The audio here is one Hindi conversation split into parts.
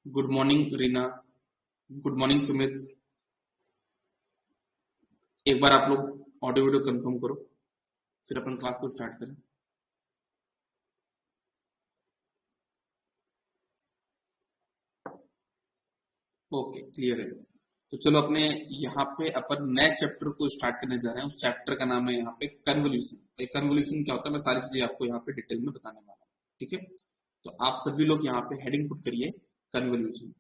Good morning Reena. Good morning Sumit. एक बार आप लोग ऑडियो वीडियो कंफर्म करो, फिर अपन क्लास को स्टार्ट करें। ओके, क्लियर है। तो चलो अपने यहाँ पे अपन नए चैप्टर को स्टार्ट करने जा रहे हैं। उस चैप्टर का नाम है यहाँ पे कन्वोल्यूशन। कन्वोल्यूशन क्या होता है, मैं सारी चीजें आपको यहाँ पे डिटेल में बताने वाला हूँ। ठीक है, तो आप सभी लोग यहाँ पे हेडिंग पुट करिए कन्वोल्यूशन।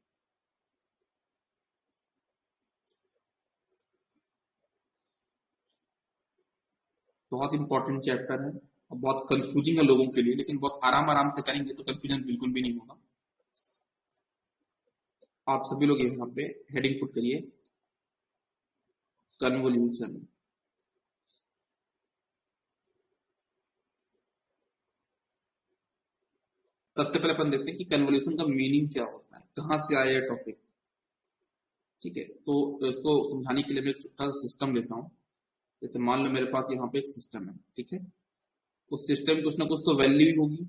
बहुत इंपॉर्टेंट चैप्टर है और बहुत कंफ्यूजिंग है लोगों के लिए, लेकिन बहुत आराम आराम से करेंगे तो कंफ्यूजन बिल्कुल भी नहीं होगा। आप सभी लोग यहाँ पे हेडिंग पुट करिए कन्वोल्यूशन। सबसे पहले अपन देखते हैं कि कन्वोल्यूशन का मीनिंग क्या होता है, कहां से आया टॉपिक। ठीक है, तो इसको समझाने के लिए मैं एक छोटा सा सिस्टम लेता हूँ। जैसे मान लो मेरे पास यहाँ पे एक सिस्टम है। ठीक है, उस सिस्टम की कुछ ना कुछ तो वैल्यू होगी।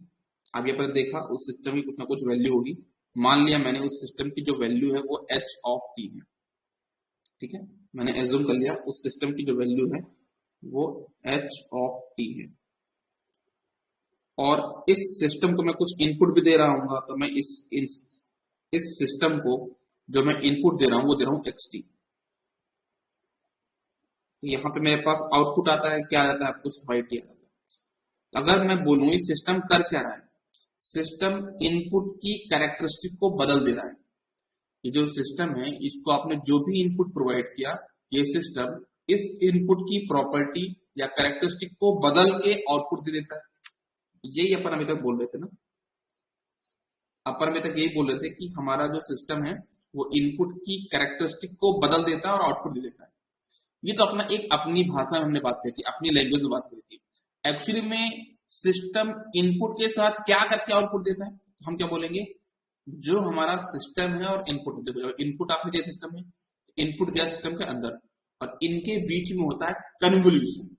अभी अपन देखा उस सिस्टम की कुछ ना कुछ वैल्यू होगी। मान लिया मैंने उस सिस्टम की जो वैल्यू है वो एच ऑफ टी है। ठीक है, मैंने एज्यूम कर लिया उस सिस्टम की जो वैल्यू है वो एच ऑफ टी है। और इस सिस्टम को मैं कुछ इनपुट भी दे रहा हूँ, तो मैं इस सिस्टम को जो मैं इनपुट दे रहा हूँ वो दे रहा हूँ एक्स टी। तो यहाँ पे मेरे पास आउटपुट आता है, क्या आ जाता है, कुछ वाइट ही आ जाता है। अगर मैं बोलूं ये सिस्टम कर क्या रहा है, सिस्टम इनपुट की कैरेक्टरिस्टिक को बदल दे रहा है। ये जो सिस्टम है इसको आपने जो भी इनपुट प्रोवाइड किया, ये सिस्टम इस इनपुट की प्रॉपर्टी या कैरेक्टरिस्टिक को बदल के आउटपुट दे देता है। यही अपन अभी तक बोल रहे थे ना, अपन अभी तक यही बोल रहे थे कि हमारा जो सिस्टम है वो इनपुट की कैरेक्टरिस्टिक को बदल देता है और आउटपुट दे देता है। ये तो अपना एक अपनी भाषा में हमने बात की थी, अपनी लैंग्वेज में बात करी थी। एक्चुअली में सिस्टम इनपुट के साथ क्या करके आउटपुट देता है, तो हम क्या बोलेंगे, जो हमारा सिस्टम है और इनपुट, देखो इनपुट आपने दिया सिस्टम में, इनपुट गया सिस्टम के अंदर, और इनके बीच में होता है कन्वोल्यूशन।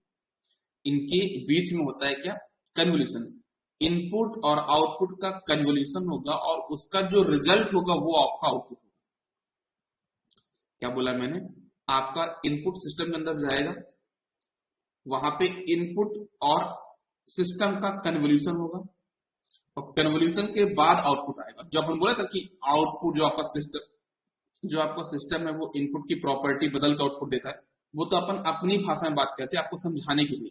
इनके बीच में होता है क्या, कन्वोल्यूशन। इनपुट और आउटपुट का कन्वोल्यूशन होगा और उसका जो रिजल्ट होगा वो आपका आउटपुट होगा। क्या बोला मैंने, आपका इनपुट सिस्टम के अंदर जाएगा, वहां पे इनपुट और सिस्टम का कन्वोल्यूशन होगा, और कन्वोल्यूशन के बाद आउटपुट आएगा। जो अपन बोला था कि आउटपुट जो आपका सिस्टम है वो इनपुट की प्रॉपर्टी बदल कर आउटपुट देता है, वो तो अपन अपनी भाषा में बात करते हैं आपको समझाने के लिए।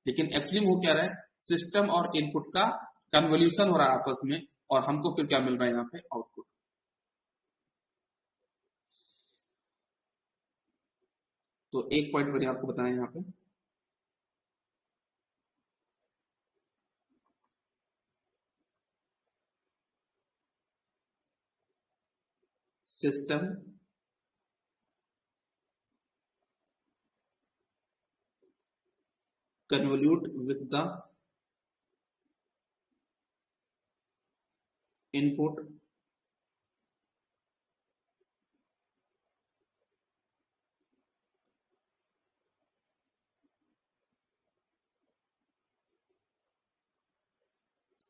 लेकिन एक्चुअली वो क्या रहा है, सिस्टम और इनपुट का कन्वोल्यूशन हो रहा है आपस में, और हमको फिर क्या मिल रहा है यहाँ पे, आउटपुट। तो एक पॉइंट मैंने आपको बताया यहाँ पे, system convolute with the input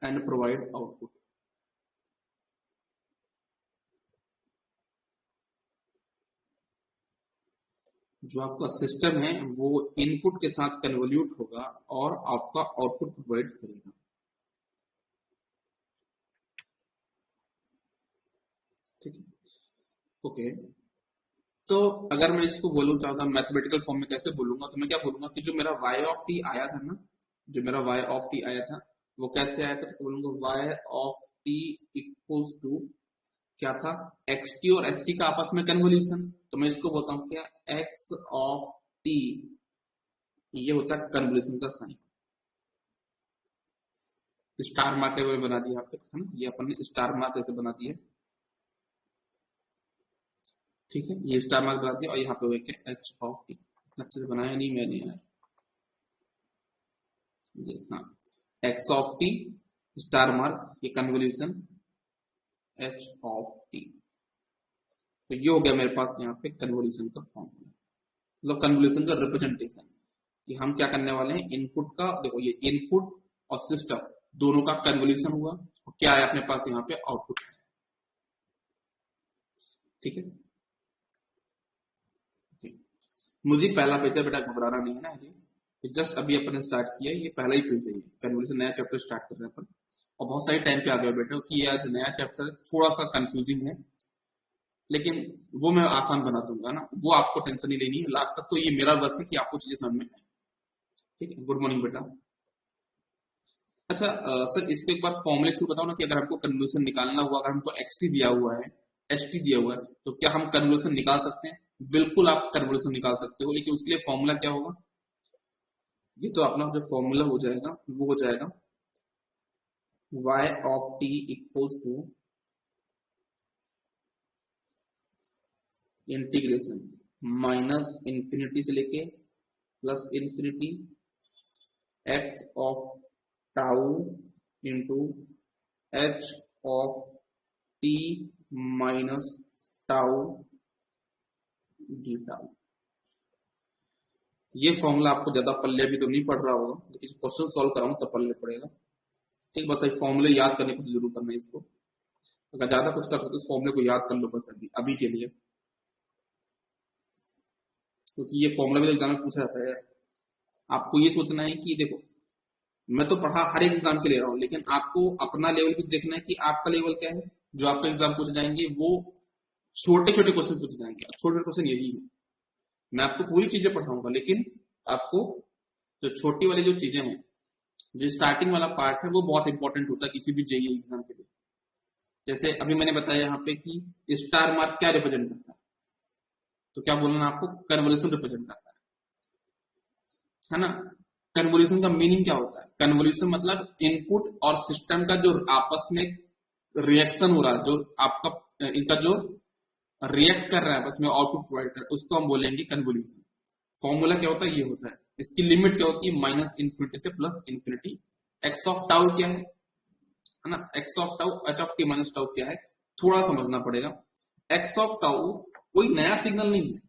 and provide output। जो आपका सिस्टम है वो इनपुट के साथ कन्वोल्यूट होगा और आपका आउटपुट प्रोवाइड करेगा। ठीक है, ओके। तो अगर मैं इसको बोलूं चाहता हूँ मैथमेटिकल फॉर्म में कैसे बोलूंगा, तो मैं क्या बोलूंगा कि जो मेरा y ऑफ टी आया था ना, जो मेरा y ऑफ टी आया था वो कैसे आया था, तो बोलूंगा y of t equals to क्या था, एक्स टी और एस टी का आपस में कन्वोल्यूशन। तो मैं इसको बोलता हूँ क्या, एक्स ऑफ टी, ये होता है कन्वोल्यूशन का साइन। स्टार मार्क टेबल बना दिया आपके, है ना, ये अपन ने स्टार मार्क ऐसे बना दिया। ठीक है, ये स्टार मार्क बना दिया और यहाँ पे हुए क्या, एच ऑफ टी। अच्छे से बनाया नहीं मैंने यार, हाँ, x of T star mark, ये कन्वोल्यूशन एच ऑफ टी। तो ये हो गया मेरे पास यहाँ पे कन्वोल्यूशन का फॉर्मूला, मतलब कन्वोल्यूशन का रिप्रेजेंटेशन, कि हम क्या करने वाले हैं, इनपुट का, देखो ये इनपुट और सिस्टम दोनों का कन्वोल्यूशन हुआ और क्या है अपने पास यहाँ पे आउटपुट। ठीक है। मुझे पहला पेज है बेटा, घबराना नहीं है ना, ये जस्ट अभी अपन स्टार्ट किया है, ये पहला ही पेज है, ये कन्वोल्यूशन नया चैप्टर स्टार्ट कर रहे हैं अपन, और बहुत सारे टाइम पे आ गए बेटा कि आज नया चैप्टर थोड़ा सा कंफ्यूजिंग है, लेकिन वो मैं आसान बना दूंगा ना, वो आपको टेंशन नहीं लेनी है, लास्ट तक तो ये मेरा वर्क है कि आपको चीजें समझ में आए। ठीक है, गुड मॉर्निंग बेटा। अच्छा सर इसको एक बार फॉर्मूले थ्रू बताओ ना कि अगर हमको कन्वोल्यूशन निकालना हुआ, अगर हमको एक्सटी दिया हुआ है, एचटी दिया हुआ है, तो क्या हम कन्वोल्यूशन निकाल सकते हैं? बिल्कुल आप कन्वोल्यूशन निकाल सकते हो, लेकिन उसके लिए फॉर्मूला क्या होगा? ये तो अपना जो फॉर्मूला हो जाएगा वो हो जाएगा y of t equals to integration minus infinity से लेके plus infinity x of tau into h of t minus tau d tau. ये फॉर्मूला आपको ज्यादा पल्ले भी तो नहीं पड़ रहा होगा, लेकिन क्वेश्चन सॉल्व कराऊं तब पल्ले पड़ेगा। ठीक, बस एक फॉर्मूले याद करने की जरूरत करना है इसको, अगर ज्यादा कुछ कर सकते हो फॉर्मूले को याद कर लो बस अभी अभी के लिए, क्योंकि ये फॉर्मूला भी एग्जाम में पूछा जाता है। आपको ये सोचना है कि देखो मैं तो पढ़ा हर एक एग्जाम के ले रहा हूँ, लेकिन आपको अपना लेवल भी देखना है कि आपका लेवल क्या है। जो आपका एग्जाम पूछे जाएंगे वो छोटे छोटे क्वेश्चन पूछे जाएंगे, छोटे छोटे क्वेश्चन यही है। मैं आपको पूरी चीजें पढ़ाऊंगा, लेकिन आपको जो छोटी वाली जो चीजें हैं, जो स्टार्टिंग वाला पार्ट है, वो बहुत इंपॉर्टेंट होता है किसी भी जेईई एग्जाम के लिए। जैसे अभी मैंने बताया यहाँ पे कि स्टार मार्क क्या रिप्रेजेंट करता है, तो क्या बोलना आपको? कन्वोल्यूशन रिप्रेजेंट करता है ना। कन्वोल्यूशन का मीनिंग क्या होता है? कन्वोल्यूशन मतलब इनपुट और सिस्टम का जो आपस में रिएक्शन हो रहा है, जो आपका इनका जो रिएक्ट कर रहा है आपस में, आउटपुट प्रोवाइड कर, उसको हम बोलेंगे कन्वोल्यूशन। फॉर्मूला क्या होता है? ये होता है। इसकी लिमिट क्या होती है? माइनस इंफिनिटी से plus infinity. X of tau क्या है ना, x of tau, H of T minus tau क्या है, थोड़ा समझना पड़ेगा। एक्स ऑफ टाउ कोई नया सिग्नल नहीं है,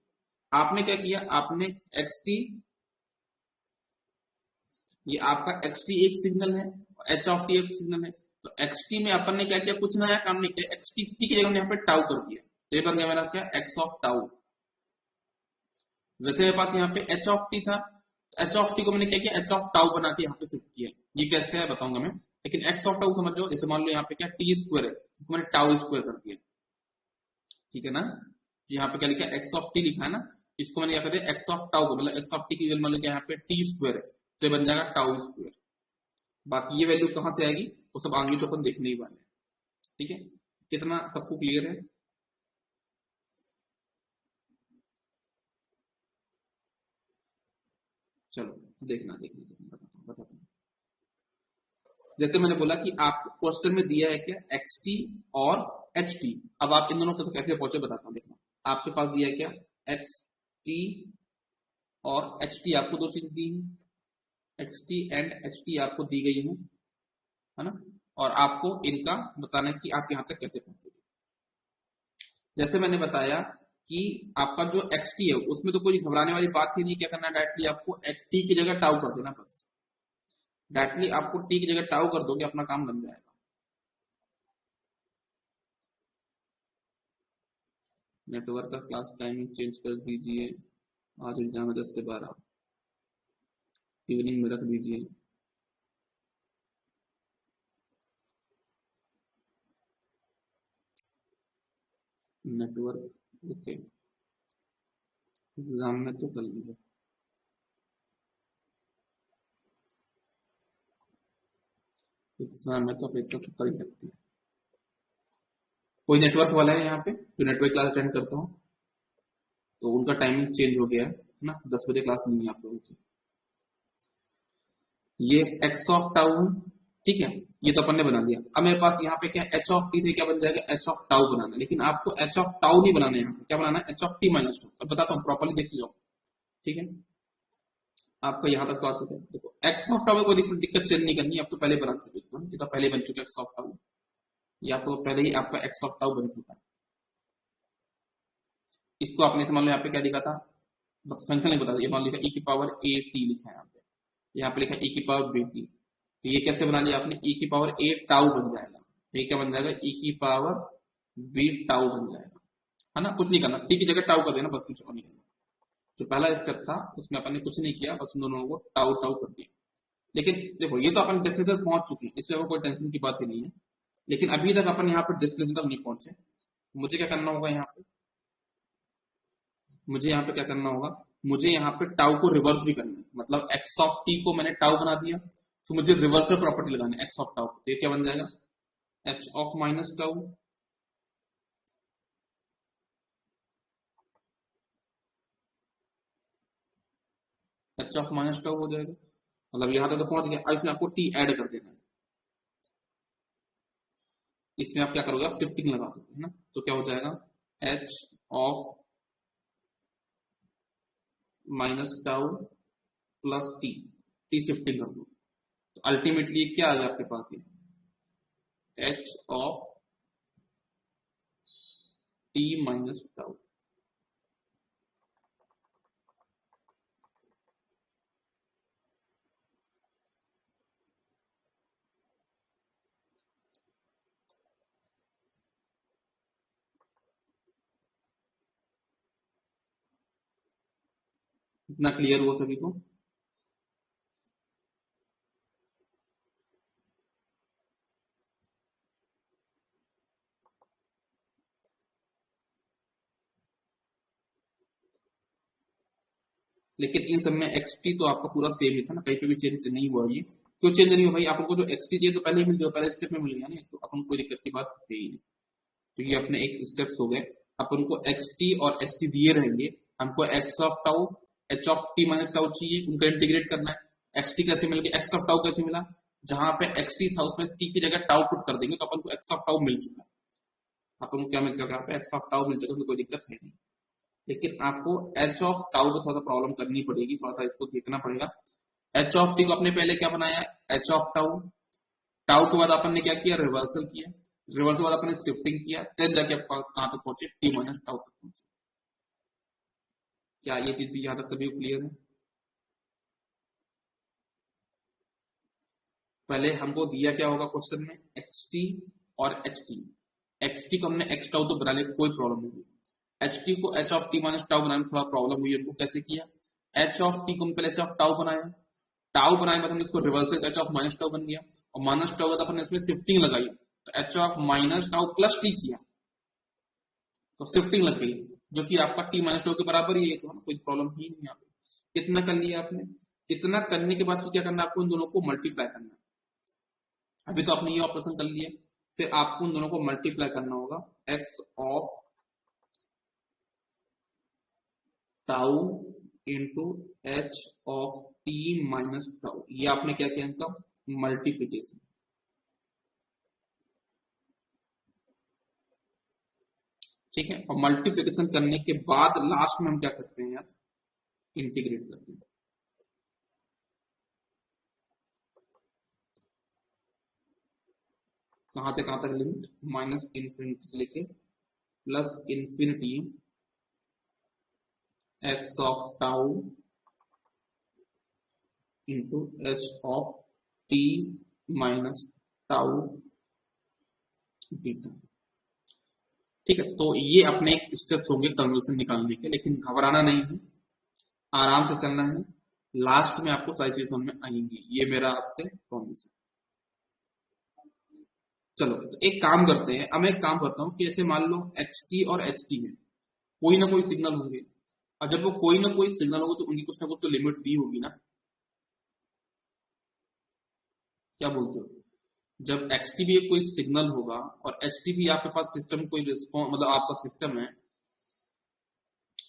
आपने क्या किया, आपने एक्स टी, ये आपका एक्स टी एक सिग्नल है, एच ऑफ टी एक सिग्नल है, तो एक्स टी में अपन ने क्या किया, कुछ नया काम नहीं किया, एक्स टी की जगह हमने यहाँ पे टाउ कर दिया, तो ये बन गया मेरा क्या, एक्स ऑफ टाउ। वैसे मेरे पास यहाँ पे एच ऑफ टी था, एच ऑफ टी को मैंने क्या किया, एच ऑफ टाउ बना के यहाँ पे शिफ्ट किया। ये कैसे है बताऊंगा मैं, लेकिन एक्स ऑफ टाउ समझो। जैसे मान लो यहाँ पे क्या टी स्क्वायर है, जिसको मैंने टाउ स्क्वायर कर दिया, ठीक है ना। यहाँ पे क्या लिखा है, एक्स ऑफ टी लिखा है ना, इसको मैंने क्या कर दिया, एक्स ऑफ टाउ को, मतलब एक्स ऑफ टी की वैल्यू मान लो यहाँ पे टी स्क्वायर है, तो ये बन जाएगा टाउ स्क्वायर। बाकी ये वैल्यू कहाँ से आएगी वो सब आगे तो अपन देखने ही वाले हैं। ठीक है, कितना सबको क्लियर है? चलो देखना देखना देखना, बताता हूँ। जैसे मैंने बोला कि आपको क्वेश्चन में दिया है क्या, एक्स टी और एच टी। अब आप इन दोनों को कैसे पहुंचे बताता हूँ, देखना। आपके पास दिया है क्या, एक्स टी और एच टी, आपको दो चीज दी है, x T and H T आपको दी गई है ना, और आपको इनका बताना है कि आप यहां तक कैसे पहुंचोगे। जैसे मैंने बताया कि आपका जो एक्स टी है उसमें तो कोई घबराने वाली बात ही नहीं, क्या करना, डायरेक्टली आपको टी की जगह टाउ कर देना, बस डायरेक्टली आपको टी की जगह टाउ कर दोगे, अपना काम बन जाएगा। नेटवर्क का क्लास टाइमिंग चेंज कर दीजिए, आज एग्जाम है 10 से 12, इवनिंग में रख दीजिए। नेटवर्क ओके, एग्जाम में तो कर लीजिए, एग्जाम में तो अपेक्षा तो कर ही सकती है। कोई नेटवर्क वाला है यहाँ पे जो नेटवर्क क्लास अटेंड करता हूँ, तो उनका टाइमिंग चेंज हो गया है ना, 10 बजे क्लास नहीं है आप लोगों की। ये एक्स ऑफ टाउ, ठीक है, ये तो अपन ने बना दिया। अब मेरे पास यहाँ पे क्या, एच ऑफ टी से क्या बन जाएगा, एच ऑफ टाउ बनाना, लेकिन आपको एच ऑफ टाउ नहीं बनाना है, यहाँ पे क्या बनाना है, H of T minus tau. अब बताता हूँ, प्रॉपर्ली देखते जाओ। ठीक है, आपका यहाँ तक तो आ चुका है। देखो एक्स ऑफ टाउ में कोई दिक्कत चेंज नहीं करनी, अब तो पहले बना चुके इसको, ये तो पहले बन चुका है एक्स ऑफ टाउ, या तो पहले ही आपका एक्स ऑफ टाउ बन चुका है। इसको आपने मान लो यहाँ पे क्या लिखा था, फंक्शन नहीं बता दिया, मान लिखा ई की पावर ए टी लिखा है यहाँ पे, यहाँ पे लिखा ई की पावर बी टी, तो ये कैसे बना लिया आपने, ई की पावर ए टाउ बन जाएगा, ये क्या बन जाएगा, ई की पावर बी टाउ बन जाएगा। है ना, कुछ नहीं करना, टी की जगह टाउ कर देना, बस कुछ और नहीं करना। जो पहला स्टेप था उसमें अपन ने कुछ नहीं किया, बस उन दोनों को टाउ टाउ कर दिया। लेकिन देखो ये तो अपन डेस्टिनेशन तक पहुंच चुके हैं, इसमें कोई टेंशन की बात ही नहीं है। लेकिन अभी तक अपन यहाँ पर डेस्टिनेशन तक नहीं पहुंचे, मुझे क्या करना होगा यहाँ पे, मुझे यहाँ पे क्या करना होगा, मुझे यहाँ पे टाउ को रिवर्स भी करना है। मतलब एक्स ऑफ टी को मैंने टाउ बना दिया, तो मुझे रिवर्सल प्रॉपर्टी लगानी है एक्स ऑफ टाउ, तो ये क्या बन जाएगा, H of minus tau, H of minus tau हो जाएगा। मतलब यहाँ तक तो पहुंच गया, अब इसमें आपको टी ऐड कर देना है। इसमें आप क्या करोगे, आप शिफ्टिंग लगा दोगे, है ना, तो क्या हो जाएगा, H of minus tau plus T, T shifting कर दो, तो अल्टीमेटली क्या आ गया आपके पास, ये H of T minus tau. इतना क्लियर हुआ सभी को। लेकिन इन सब में एक्स टी तो आपका पूरा सेम ही था ना, कहीं पे भी चेंज नहीं हुआ। ये क्यों चेंज नहीं हुआ भाई, आपको जो एक्स टी चाहिए तो पहले ही मिल गया, पहले स्टेप में मिल गया ना, तो अपन कोई दिक्कत की बात है ही नहीं। तो ये अपने एक स्टेप्स हो गए। अपन को एक्स टी और एस टी दिए रहेंगे, हमको x of tau H of T minus tau चाहिए, उनका इंटीग्रेट करना है। एक्स टी कैसे मिल गया, एक्स ऑफ टाउ कैसे मिला, जहां पे एक्स टी था उसमें टी की जगह टाउ पुट कर देंगे, तो अपन को एक्स ऑफ टाउ मिल चुका है। अपन को क्या मिल जाएगा, यहाँ पे एक्स ऑफ टाउ मिल जाएगा, उसमें कोई दिक्कत है नहीं। लेकिन आपको एच ऑफ टाउ को थोड़ा सा प्रॉब्लम करनी पड़ेगी, थोड़ा सा इसको देखना पड़ेगा। एच ऑफ टी को आपने पहले क्या बनाया, एच ऑफ टाउ, टाउ के बाद अपन ने क्या किया, रिवर्सल किया, रिवर्सल के बाद अपन ने शिफ्टिंग किया, तब जाके आप कहां तक पहुंचे, टी माइनस टाउ तक पहुंचे। क्या ये चीज भी यहां तक सभी क्लियर है। पहले हमको दिया क्या होगा क्वेश्चन में, एक्स टी और एच टी। एक्स टी को हमने एक्स टाउ तो बना लिया, कोई प्रॉब्लम नहीं हुई। एच टी को H of T minus tau बनाने में थोड़ा प्रॉब्लम हुई हमको, कैसे किया, एच ऑफ टी को हम पहले एच ऑफ टाउ बनाया, टाउ बनाने के बाद हमने इसको reversal H of minus tau बन गया, और माइनस टाउ बाद अपन इसमें शिफ्टिंग लगाई, तो H of minus tau plus T किया, तो शिफ्टिंग लग गई, जो कि आपका टी माइनस टाउ के बराबर ही है, तो कोई प्रॉब्लम ही नहीं है। इतना कर लिया आपने, इतना करने के बाद फिर क्या करना है, आपको इन दोनों को मल्टीप्लाई करना है। अभी तो आपने ये ऑपरेशन कर लिया, फिर आपको उन दोनों को मल्टीप्लाई करना होगा, x of tau into h of T minus tau, ये आपने क्या किया, इनका मल्टीप्लीकेशन। ठीक है, और मल्टीप्लीकेशन करने के बाद लास्ट में हम क्या करते हैं यार, इंटीग्रेट करते हैं। कहां से कहां तक लिमिट, माइनस इंफिनिटी से लेके plus infinity, x of tau into h of T minus tau beta. ठीक है, तो ये अपने एक स्टेप्स होंगे कन्वर्जन निकालने के, लेकिन घबराना नहीं है, आराम से चलना है, लास्ट में आपको सारी चीज समझ में आएंगी, ये मेरा आपसे प्रॉमिस है। चलो तो एक काम करते हैं, अब मैं एक काम करता हूँ कि ऐसे मान लो एक्स टी और एच टी है, कोई ना कोई सिग्नल होंगे, और जब वो कोई ना कोई सिग्नल होगा तो उनकी कुछ ना कुछ तो लिमिट दी होगी ना, क्या बोलते हो। जब एक्स टी भी एक कोई सिग्नल होगा और एच टी भी आपके पास सिस्टम कोई रिस्पॉन्स, मतलब आपका सिस्टम है,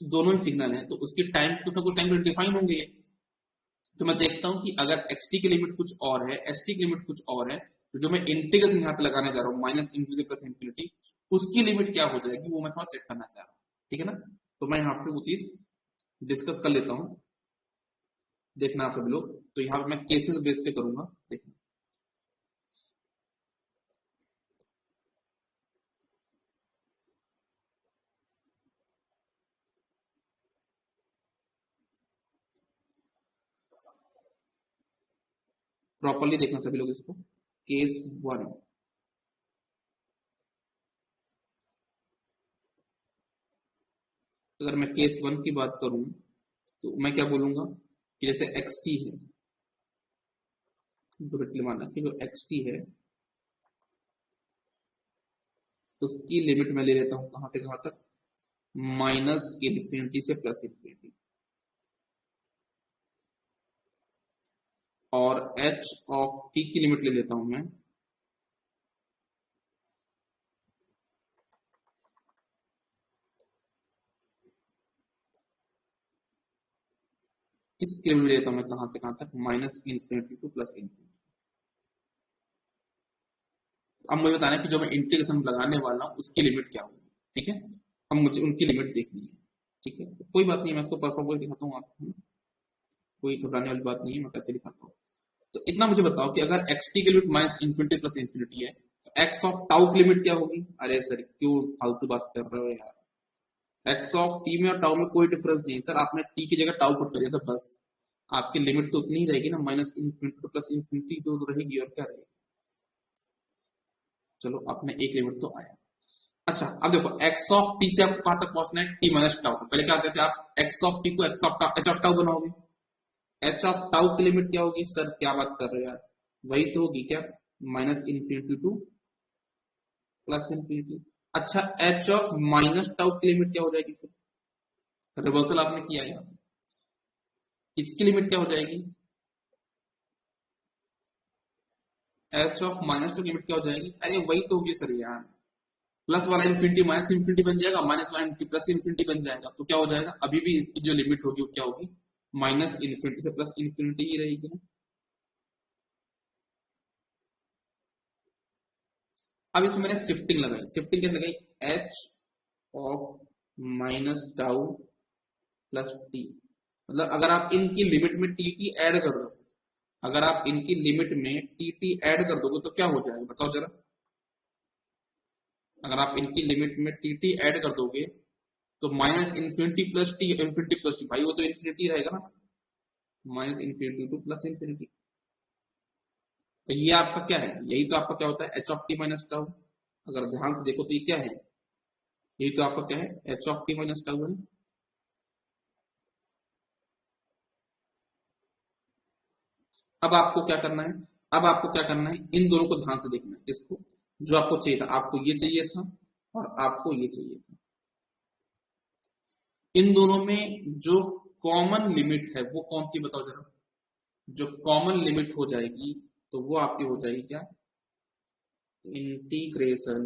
दोनों ही सिग्नल है, तो उसकी टाइम कुछ ना कुछ टाइम पर डिफाइन होंगे ये। तो मैं देखता हूं कि अगर एक्स टी की लिमिट कुछ और है, एस टी की लिमिट कुछ और है, तो जो मैं इंटीग्रेशन यहाँ पे लगाने जा रहा हूँ, माइनस इंफिनिटी प्लस इंफिनिटी, उसकी लिमिट क्या हो जाएगी, वो मैं थोड़ा चेक करना चाह रहा हूँ। ठीक है ना, तो मैं यहाँ पे वो चीज डिस्कस कर लेता हूँ, देखना आप सब लोग। तो यहाँ पे मैं केसेस बेस पे करूंगा, देखना। प्रॉपरली देखना सभी लोग इसको। केस वन, अगर मैं केस 1 की बात करूं तो मैं क्या बोलूंगा कि जैसे एक्स टी है, ब्यूटली माना कि जो एक्स टी है उसकी लिमिट मैं ले लेता हूं कहां से कहां तक, माइनस इन्फिनिटी से प्लस इन्फिनिटी, और एच ऑफ टी की लिमिट ले लेता हूं मैं इसकी लिमिट ले लेता हूं मैं कहां से कहां तक, minus infinity to plus infinity. अब मुझे बताना है कि जो मैं इंटीग्रेशन लगाने वाला हूं उसकी लिमिट क्या होगी, ठीक है। अब मुझे उनकी लिमिट देखनी है, ठीक है। तो कोई बात नहीं, मैं इसको परफॉर्म करके दिखाता हूँ आपको, कोई घबराने वाली बात नहीं है, मैं करके दिखाता हूँ। तो इतना मुझे बताओ कि अगर एक्स टी की limit minus infinity plus infinity है तो एक्स ऑफ टाउ की लिमिट क्या होगी। अरे सर क्यों फालतू बात कर रहे हो यार, एक्स ऑफ टी में और टाउ में कोई डिफरेंस नहीं सर, आपने टी की जगह टाउ पुट करिए तो बस आपकी लिमिट तो उतनी ही रहेगी ना, माइनस इन्फिनिटी प्लस इन्फिनिटी तो रहेगी और क्या रहेगी। चलो आपने एक लिमिट तो आया। अच्छा अब देखो एक्स ऑफ टी से आपको कहां तक पहुंचना है, टी माइनस टाउ। पहले क्या करते थे आप, एक्स ऑफ टी को x of tau, H of tau बनाओगे। एच ऑफ टाउ की लिमिट क्या होगी सर, क्या बात कर रहे हो यार, वही तो होगी क्या, minus infinity to plus infinity. अच्छा एच ऑफ माइनस टाउ की लिमिट क्या हो जाएगी, फिर रिवर्सल आपने किया है, इसकी लिमिट क्या हो जाएगी, एच ऑफ माइनस टू की लिमिट क्या हो जाएगी, अरे वही तो होगी सर यार, प्लस वाला इन्फिनिटी माइनस इन्फिनिटी बन जाएगा, माइनस वाला इन्फिनिटी प्लस इन्फिनिटी बन जाएगा, तो क्या हो जाएगा, अभी भी इसकी जो लिमिट होगी वो क्या होगी, माइनस इन्फिनिटी से प्लस इन्फिनिटी ही रहेगी ना। अब इसमें मैंने शिफ्टिंग लगाई, शिफ्टिंग कैसे लगाई, H of minus tau plus T, मतलब अगर आप इनकी लिमिट में टी टी ऐड कर दो, अगर आप इनकी लिमिट में टी टी ऐड कर दोगे तो क्या हो जाएगा बताओ जरा, अगर आप इनकी लिमिट में टी टी ऐड कर दोगे तो minus infinity plus T, infinity plus T, भाई वो तो इन्फिनिटी रहेगा ना, minus infinity to plus infinity. तो ये आपका क्या है, यही तो आपका क्या होता है H of T minus tau. अगर ध्यान से देखो तो ये क्या है, यही तो आपका क्या है H of T minus tau है। अब आपको क्या करना है, अब आपको क्या करना है, इन दोनों को ध्यान से देखना है, इसको जो आपको चाहिए था, आपको ये चाहिए था और आपको ये चाहिए था, इन दोनों में जो कॉमन लिमिट है वो कौन सी बताओ जरा, जो कॉमन लिमिट हो जाएगी तो वो आपकी हो जाएगी क्या, इंटीग्रेशन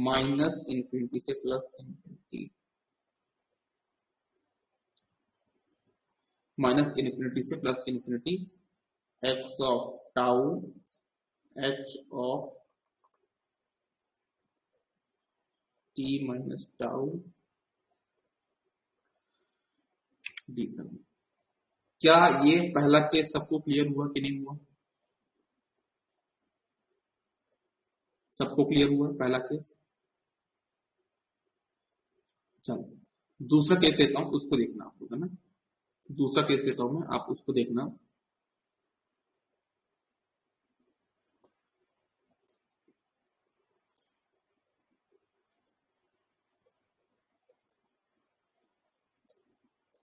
माइनस इन्फिनिटी से प्लस इन्फिनिटी, माइनस इन्फिनिटी से plus infinity, x of tau H of T minus tau D. क्या ये पहला केस सबको क्लियर हुआ कि नहीं हुआ, सबको क्लियर हुआ पहला केस। चलो दूसरा केस लेता हूं, उसको देखना आप लोग है ना, दूसरा केस लेता हूं मैं, आप उसको देखना।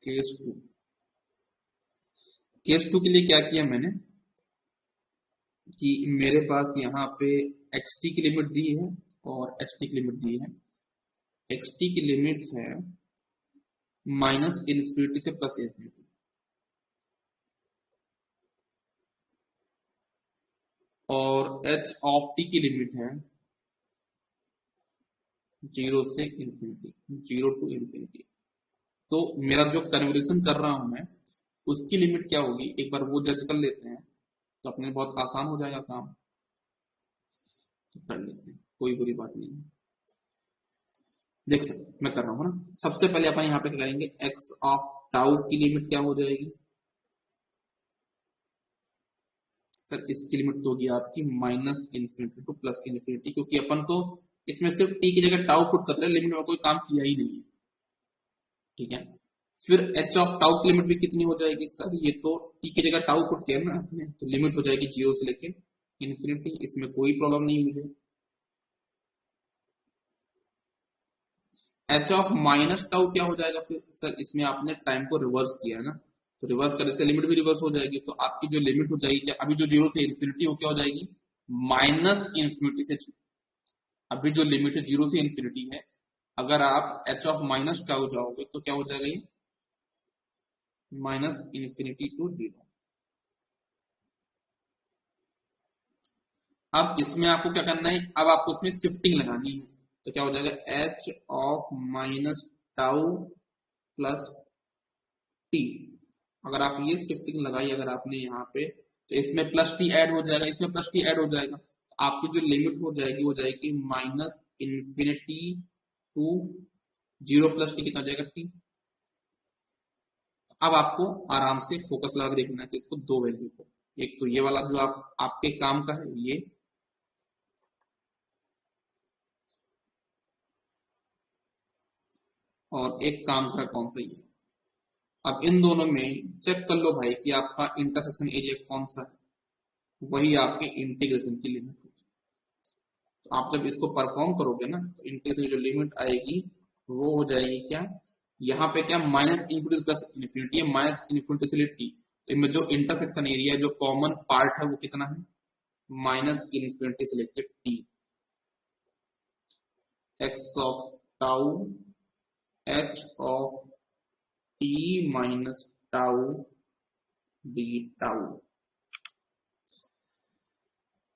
केस टू, केस टू के लिए क्या किया मैंने कि मेरे पास यहाँ पे एक्स टी की लिमिट दी है और एच टी की लिमिट दी है, एक्स टी की लिमिट है माइनस इन्फिनिटी से प्लस इन्फिनिटी, और एच ऑफ टी की लिमिट है जीरो से इन्फिनिटी, जीरो टू इन्फिनिटी। तो मेरा जो कन्वर्सेशन कर रहा हूं मैं उसकी लिमिट क्या होगी, एक बार वो जज कर लेते हैं तो अपने बहुत आसान हो जाएगा काम, तो कर लेते हैं, कोई बुरी बात नहीं है। देखो मैं कर रहा हूँ ना, सबसे पहले अपन यहाँ पे क्या करेंगे, एक्स ऑफ टाउ की लिमिट क्या हो जाएगी, सर इसकी लिमिट तो होगी आपकी minus infinity to plus infinity, क्योंकि अपन तो इसमें सिर्फ टी की जगह टाउ पुट कर रहे हैं, लिमिट में कोई काम किया ही नहीं है, ठीक है। फिर एच ऑफ टाउ की लिमिट भी कितनी हो जाएगी सर, ये तो टी की जगह टाउ पुट किया ना आपने, तो लिमिट हो जाएगी जीरो से लेके इन्फिनिटी, इसमें कोई प्रॉब्लम नहीं मुझे। एच ऑफ माइनस टाउ क्या हो जाएगा फिर सर, इसमें आपने टाइम को रिवर्स किया है ना, तो रिवर्स करने से लिमिट भी रिवर्स हो जाएगी, तो आपकी जो लिमिट हो जाएगी क्या, अभी जो जीरो से इन्फिनिटी हो क्या हो जाएगी, माइनस इन्फिनिटी से जीरो। अभी जो लिमिट है जीरो से इन्फिनिटी है, अगर आप एच ऑफ माइनस टाउ जाओगे तो क्या हो जाएगा ये, माइनस इन्फिनिटी टू जीरो। अब इसमें आपको क्या करना है, अब आपको उसमें शिफ्टिंग लगानी है, तो क्या हो जाएगा, H of minus tau plus T. अगर आप ये शिफ्टिंग लगाई अगर आपने यहाँ पे, तो इसमें प्लस टी ऐड हो जाएगा, इसमें प्लस टी ऐड हो जाएगा, तो आपकी जो लिमिट हो जाएगी minus infinity to zero plus t कितना हो जाएगा टी। अब आपको आराम से फोकस लगा के देखना है कि इसको दो वैल्यू को, एक तो ये वाला जो आप आपके काम का है ये, और एक काम का कौन सा ये। अब इन दोनों में चेक कर लो भाई कि आपका इंटरसेक्शन एरिया कौन सा है, वही आपके इंटीग्रेशन की लिमिट होगी। तो आप जब इसको परफॉर्म करोगे ना, तो इंटीग्रेशन की जो लिमिट आएगी वो हो जाएगी क्या, यहाँ पे क्या माइनस इंफिनिटी प्लस इन्फिनिटी है, माइनस इन्फिनिटी से टी, तो इनमें जो इंटरसेक्शन एरिया जो कॉमन पार्ट है वो कितना है, माइनस इन्फिनिटी से लेकर T, x of tau H of T minus tau d tau.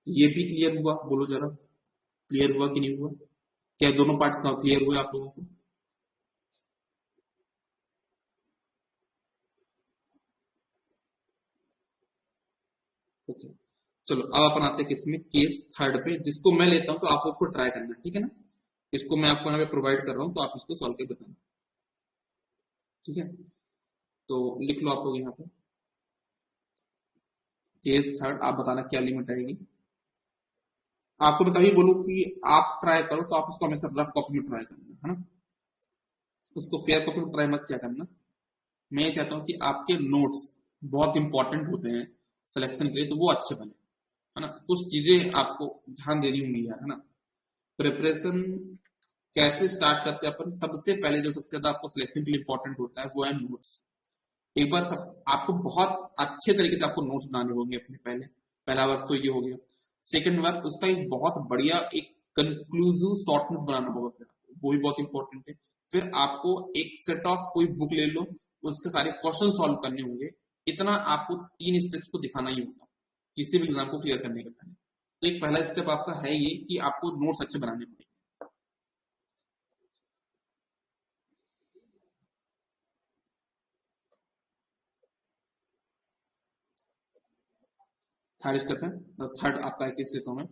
ये भी क्लियर हुआ, बोलो जरा, क्लियर हुआ कि नहीं हुआ, क्या दोनों पार्ट क्लियर हुए आप लोगों को। ओके, चलो अब अपन आते हैं किसमें, केस थर्ड पे, जिसको मैं लेता हूं तो आप लोग को ट्राई करना, ठीक है ना। इसको मैं आपको यहाँ पे प्रोवाइड कर रहा हूँ, तो आप इसको सॉल्व करके बताना, ठीक है। तो लिख लो आप लोग यहाँ पे, केस थर्ड, आप बताना क्या लिमिट आएगी। आपको मैं तभी बोलूँ कि आप ट्राई करो, तो आप उसको हमेशा रफ कॉपी में ट्राई करना है ना, उसको फेयर कॉपी में ट्राई मत क्या करना। मैं ये चाहता हूँ कि आपके नोट्स बहुत इंपॉर्टेंट होते हैं सिलेक्शन के लिए, तो वो अच्छे बने, है ना। कुछ चीजें आपको ध्यान देनी होंगी यार, है ना। प्रिपरेशन कैसे स्टार्ट करते हैं अपन, सबसे पहले जो सबसे ज्यादा आपको सिलेक्शन के लिए इंपॉर्टेंट होता है वो है नोट्स। एक बार सब आपको बहुत अच्छे तरीके से आपको नोट्स बनाने होंगे अपने, पहले पहला वर्क तो ये हो गया। सेकंड वर्क उसका एक बहुत बढ़िया एक कंक्लूसिव शॉर्ट नोट बनाना होगा, फिर वो भी बहुत इंपॉर्टेंट है। फिर आपको एक सेट ऑफ कोई बुक ले लो, उसके सारे क्वेश्चन सॉल्व करने होंगे। इतना आपको तीन स्टेप्स को दिखाना ही होगा किसी भी एग्जाम को क्लियर करने के पहले। तो एक पहला स्टेप आपका है ये कि आपको नोट्स अच्छे बनाने पड़ेंगे। थर्ड स्टेप है, थर्ड आपका है किस लेता हूं मैं,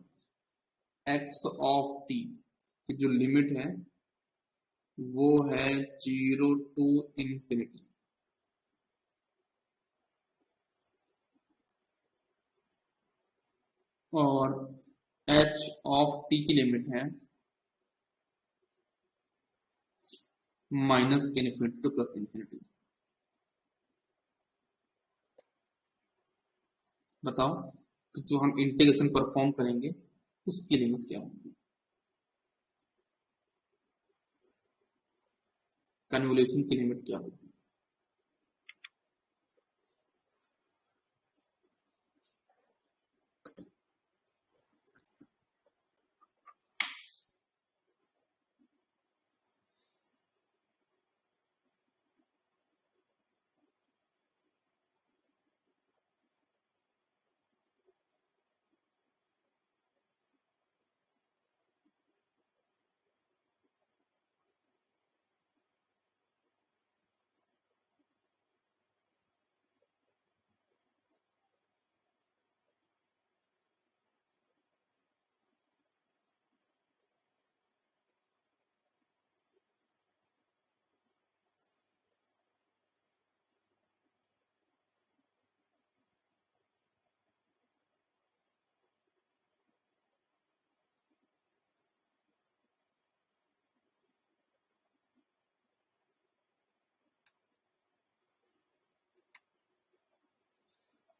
एक्स ऑफ टी की जो लिमिट है वो है जीरो टू इंफिनिटी, और एच ऑफ टी की लिमिट है minus infinity to plus infinity. बताओ कि जो हम इंटीग्रेशन परफॉर्म करेंगे उसकी लिमिट क्या होगी, कन्वोल्यूशन की लिमिट क्या होगी।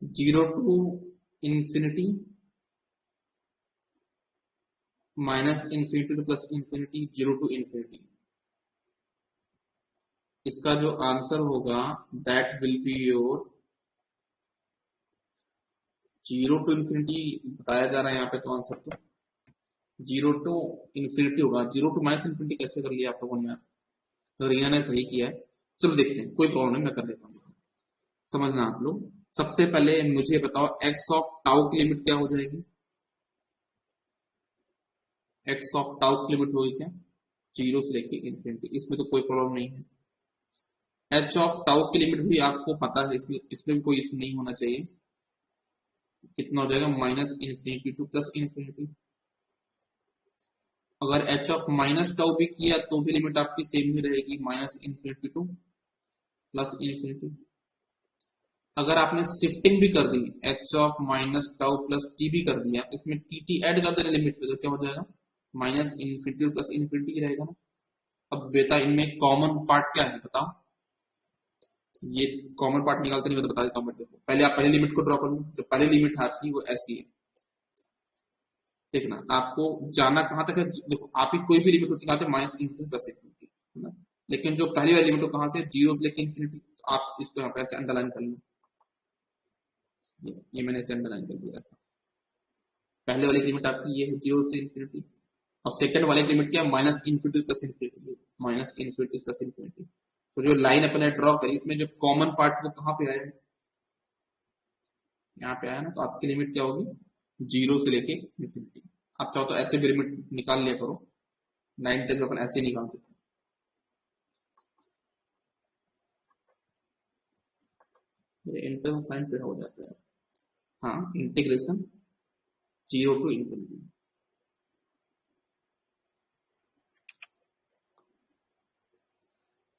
Zero to infinity minus infinity to plus infinity zero to infinity. इसका जो आंसर होगा that will be your 0 to infinity बताया जा रहा है यहाँ पे, तो आंसर तो 0 टू इन्फिनिटी होगा। 0 टू माइनस इन्फिनिटी कैसे कर लिया आप लोगों ने यार? तो रिया ने सही किया है। चलो देखते हैं, कोई प्रॉब्लम नहीं, मैं कर लेता हूँ। समझना आप लोग, सबसे पहले मुझे बताओ एक्स ऑफ टाउ की लिमिट क्या हो जाएगी? एक्स ऑफ टाउ की लिमिट होगी क्या? 0 से लेके इन्फिनिटी, इसमें तो कोई प्रॉब्लम नहीं है। एच ऑफ टाउ की लिमिट भी आपको पता है, इसमें भी कोई इशू नहीं होना चाहिए। कितना हो जाएगा? Minus infinity to plus infinity. अगर एच ऑफ माइनस टाउ भी किया तो भी लिमिट आपकी सेम ही रहेगी, minus infinity to plus infinity. अगर आपने शिफ्टिंग भी कर दी, H of minus tau plus T भी कर दिया, तो इसमें टी टी एड कर देना लिमिट पे, तो क्या हो जाएगा? माइनस इन्फिनिटी प्लस इन्फिनिटी रहेगा ना। अब बेटा इनमें कॉमन पार्ट क्या है बताओ? ये कॉमन पार्ट निकालते नहीं, मैं तो बता देता हूँ। देखो पहले आप पहली लिमिट को ड्रॉ कर लो, जो पहली लिमिट आपकी वो ऐसी है। देखना आपको जाना कहां तक है, देखो आप ही कोई भी लिमिट होती है माइनस इन्फिनिटी प्लस इन्फिनिटी, है ना। लेकिन जो पहली वाली लिमिट हो कहां से? 0 से लेकर इन्फिनिटी। तो आप इसको यहाँ पे ऐसे अंडरलाइन कर लो, ये मैंने ऐसे अंडरलाइन कर दिया ऐसा। पहले वाली लिमिट आपकी ये है 0 से इन्फिनिटी, और सेकंड वाली लिमिट क्या है? Minus infinity plus infinity, minus infinity plus infinity. तो जो लाइन अपने ड्रॉ करी इसमें जो कॉमन पार्ट वो कहाँ पे आया है? यहाँ पे आया ना। तो आपकी लिमिट क्या होगी? 0 से लेके इन्फिनिटी। आप चाहो तो ऐसे भी लिमिट निकाल लिया करो, 9 तक अपन ऐसे ही निकालते थे। इंटीग्रल साइन पे हो जाता है। हाँ, इंटीग्रेशन 0 टू इन्फिनिटी।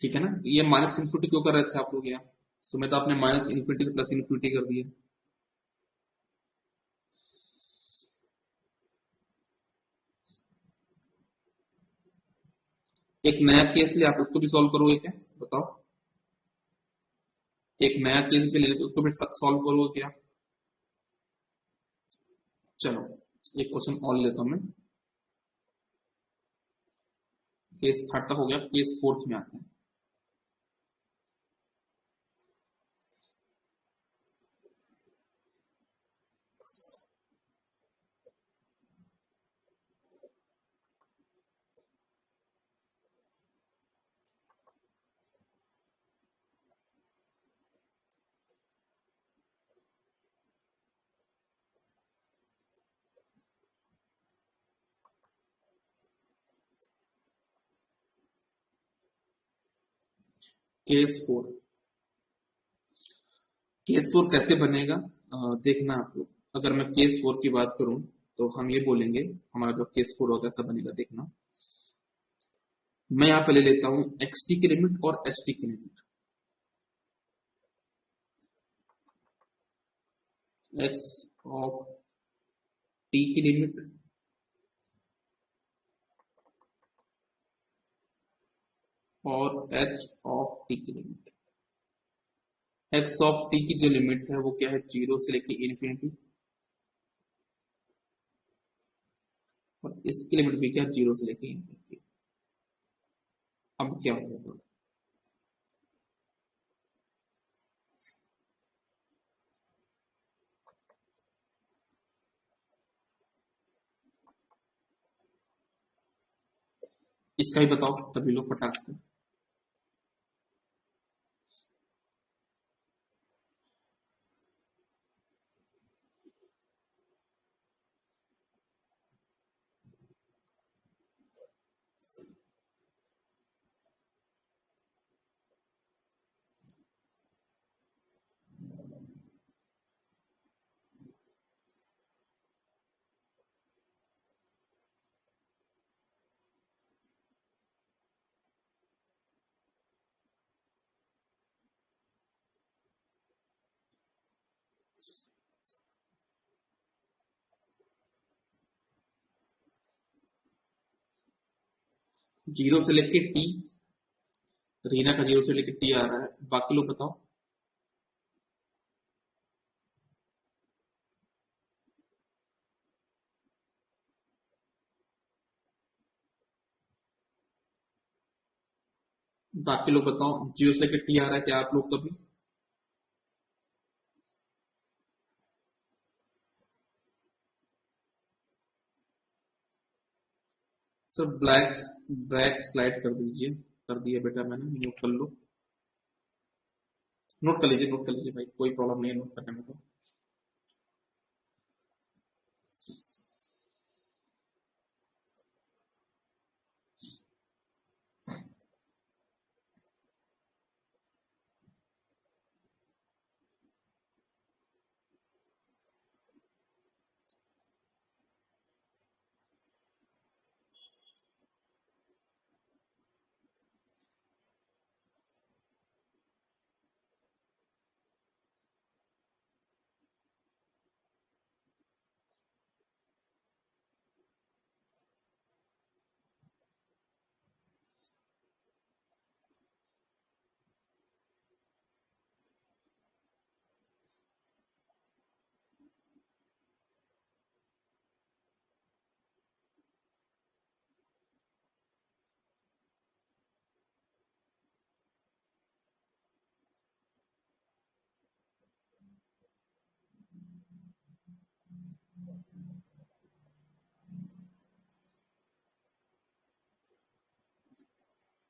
ठीक है ना। तो ये माइनस इन्फिनिटी क्यों कर रहे थे आप लोग यहाँ? सुमे तो आपने माइनस इन्फिनिटी से प्लस इन्फिनिटी कर दिया। एक नया केस ले, आप उसको भी सॉल्व करोगे क्या बताओ? एक नया केस भी ले तो उसको भी सॉल्व करोगे क्या? चलो एक क्वेश्चन और लेता हूं मैं। केस थर्ड तक हो गया, केस फोर्थ में आते हैं। Case four. केस फोर कैसे बनेगा? देखना आप लोग, अगर मैं केस फोर की बात करूं तो हम ये बोलेंगे हमारा जो केस फोर होगा कैसा बनेगा, देखना। मैं यहां पे ले लेता हूं एक्स टी की लिमिट और एस टी की लिमिट। एक्स ऑफ टी की लिमिट और एच ऑफ टी की लिमिट। एक्स ऑफ टी की जो लिमिट है वो क्या है? 0 से लेके इन्फिनिटी। और इसकी लिमिट भी क्या? 0 से लेके इन्फिनिटी। अब क्या होगा? इसका ही बताओ सभी लोग फटाक से। जीरो से लेके टी, रीना का 0 से लेके टी आ रहा है, बाकी लोग बताओ। बाकी लोग बताओ, जीरो से लेकर टी आ रहा है क्या आप लोग कभी? सर ब्लैक ब्लैक स्लाइड कर दीजिए। कर दिया बेटा मैंने, नोट कर लो। नोट कर लीजिए, नोट कर लीजिए भाई, कोई प्रॉब्लम नहीं है नोट करने में तो।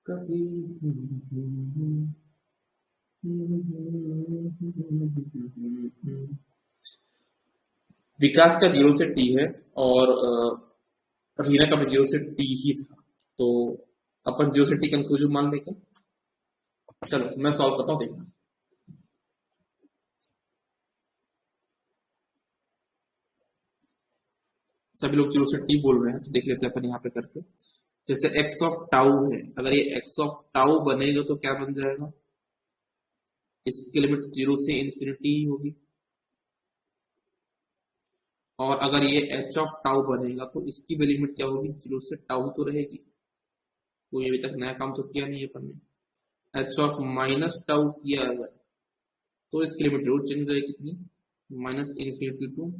कभी विकास का जीरो से टी है, और रीना का भी जीरो से टी ही था, तो अपन जीरो से टी कंक्लूजन मान लेंगे। चलो मैं सॉल्व करता हूँ, देखना। सभी लोग जीरो से टी बोल रहे हैं, तो देख लेते हैं अपन यहाँ पे करके। जैसे एक्स ऑफ टाउ है, अगर ये एक्स ऑफ टाउ बनेगा तो क्या बन जाएगा? इसकी लिमिट जीरो से इंफिनिटी ही होगी। और अगर ये एच ऑफ टाउ बनेगा तो इसकी भी लिमिट क्या होगी? जीरो से टाउ तो रहेगी। कोई अभी तक नया काम तो किया नहीं है अपन ने। एच ऑफ माइनस टाउ किया अगर, तो इसकी लिमिट जरूर चेंज हो जाएगी कितनी? Minus infinity to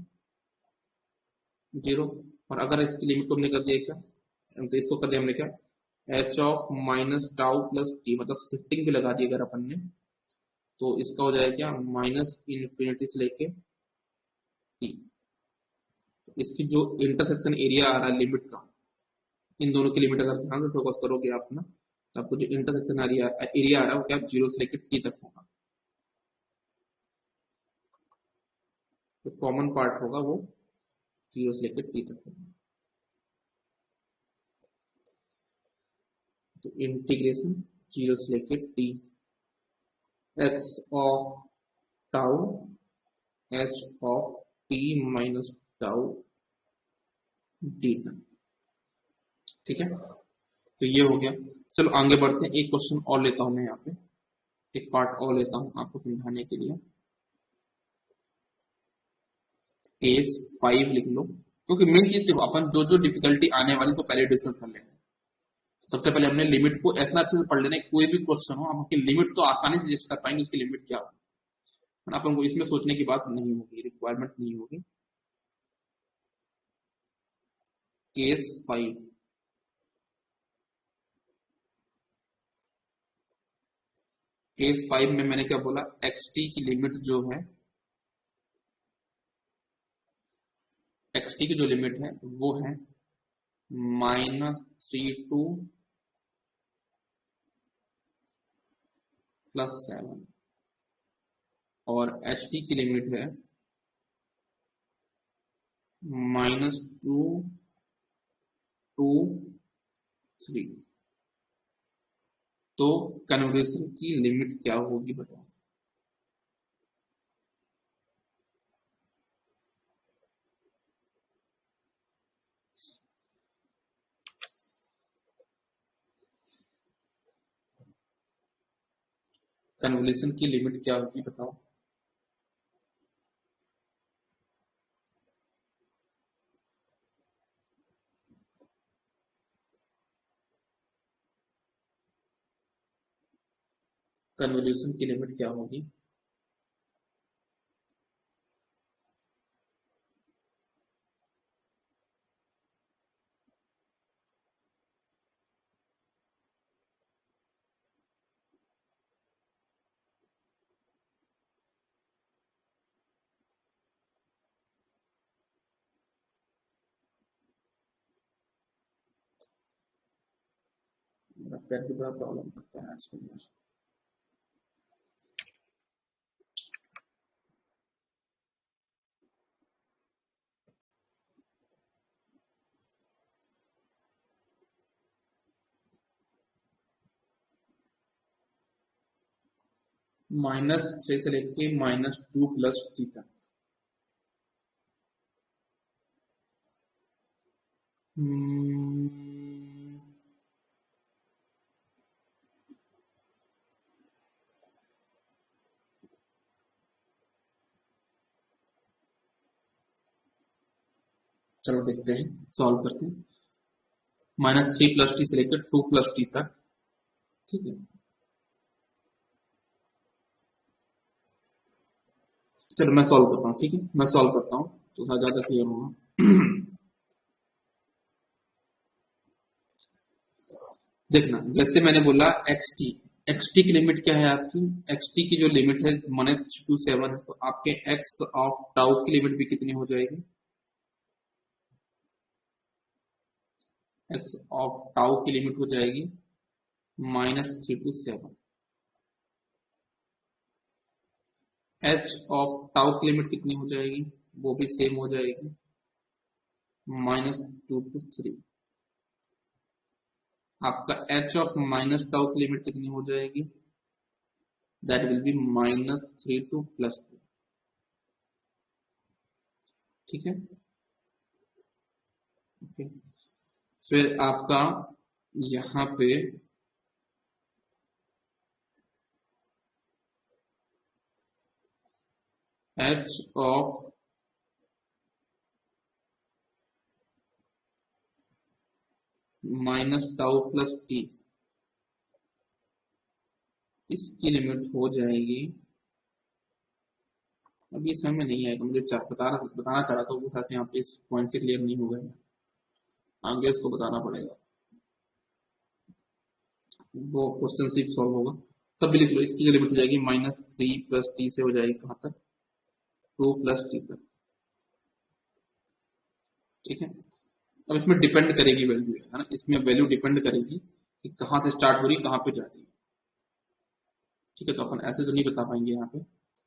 zero. और अगर इसकी लिमिट को हमने कर दिया क्या, हमसे इसको कर दिया हमने क्या, H of minus tau plus T, मतलब शिफ्टिंग भी लगा दी अगर अपन ने, तो इसका हो जाएगा क्या, माइनस इन्फिनिटी से लेके टी। इसकी जो इंटरसेक्शन एरिया आ रहा है लिमिट का, इन दोनों की लिमिट अगर ध्यान से फोकस करोगे आप ना, तो आपको जो इंटरसेक्शन एरिया एरिया आ रहा है वो क्या, जीरो से लेकर टी तक होगा। तो कॉमन पार्ट होगा वो जीरो से लेकर टी तक होगा। तो इंटीग्रेशन जीरो से लेकर T, x of tau H of T minus tau D. ठीक है, तो ये हो गया। चलो आगे बढ़ते हैं, एक क्वेश्चन और लेता हूं मैं यहाँ पे, एक पार्ट और लेता हूं आपको समझाने के लिए। केस 5 लिख लो, क्योंकि मेन चीज देखो, अपन जो जो डिफिकल्टी आने वाली तो पहले डिस्कस कर लेंगे। सबसे पहले हमने लिमिट को इतना अच्छे से पढ़ लेना है, कोई भी क्वेश्चन हो हम उसकी लिमिट तो आसानी से जज कर पाएंगे, उसकी लिमिट क्या हो। अपन को इसमें सोचने की बात नहीं होगी, रिक्वायरमेंट नहीं होगी। केस 5, केस 5 में मैंने क्या बोला, एक्स टी की लिमिट जो है, एक्स टी की जो लिमिट है वो है -3 to +7, और एच टी की लिमिट है -2 to 3। तो कन्वोल्यूशन की लिमिट क्या होगी बताओ? कन्वोल्यूशन की लिमिट क्या होगी बताओ? कन्वोल्यूशन की लिमिट क्या होगी? पैर भी बड़ा प्रॉब्लम करता है आजकल यार। -3 से लेके -2 + t तक। चलो देखते हैं सॉल्व करके। -3 + t से लेकर 2 + t तक, ठीक है। चलो मैं सॉल्व करता हूँ, ठीक है, मैं सॉल्व करता हूँ तो ज्यादा क्लियर होगा। देखना, जैसे मैंने बोला एक्स टी की लिमिट क्या है आपकी, एक्स टी की जो लिमिट है -3 to 7 है, तो आपके एक्स ऑफ टाउ की लिमिट भी कितनी हो जाएगी, एक्स ऑफ टाउ की लिमिट हो जाएगी -3 to 7। एच ऑफ टाउ की लिमिट कितनी हो जाएगी, वो भी सेम हो जाएगी -2 to 3। आपका एच ऑफ माइनस टाउ की लिमिट कितनी हो जाएगी, दैट विल बी -3 to +2, ठीक है। ओके, फिर आपका यहाँ पे एच ऑफ -टाउ + t, इसकी लिमिट हो जाएगी, अभी समझ में नहीं आएगा, मुझे बताना चाह रहा था, उस यहाँ पे इस पॉइंट से क्लियर नहीं होगा, आगे इसको बताना पड़ेगा, वो क्वेश्चन सिर्फ सॉल्व होगा तब भी लिख लो। इसकी जो लिमिट हो जाएगी -3 + t से हो जाएगी कहाँ तक, 2 + t तक, ठीक है। अब इसमें डिपेंड करेगी वैल्यू, है ना, इसमें वैल्यू डिपेंड करेगी कि कहाँ से स्टार्ट हो रही कहाँ पे जा रही है, ठीक है। तो अपन ऐसे तो नहीं बता पाएंगे यहाँ पे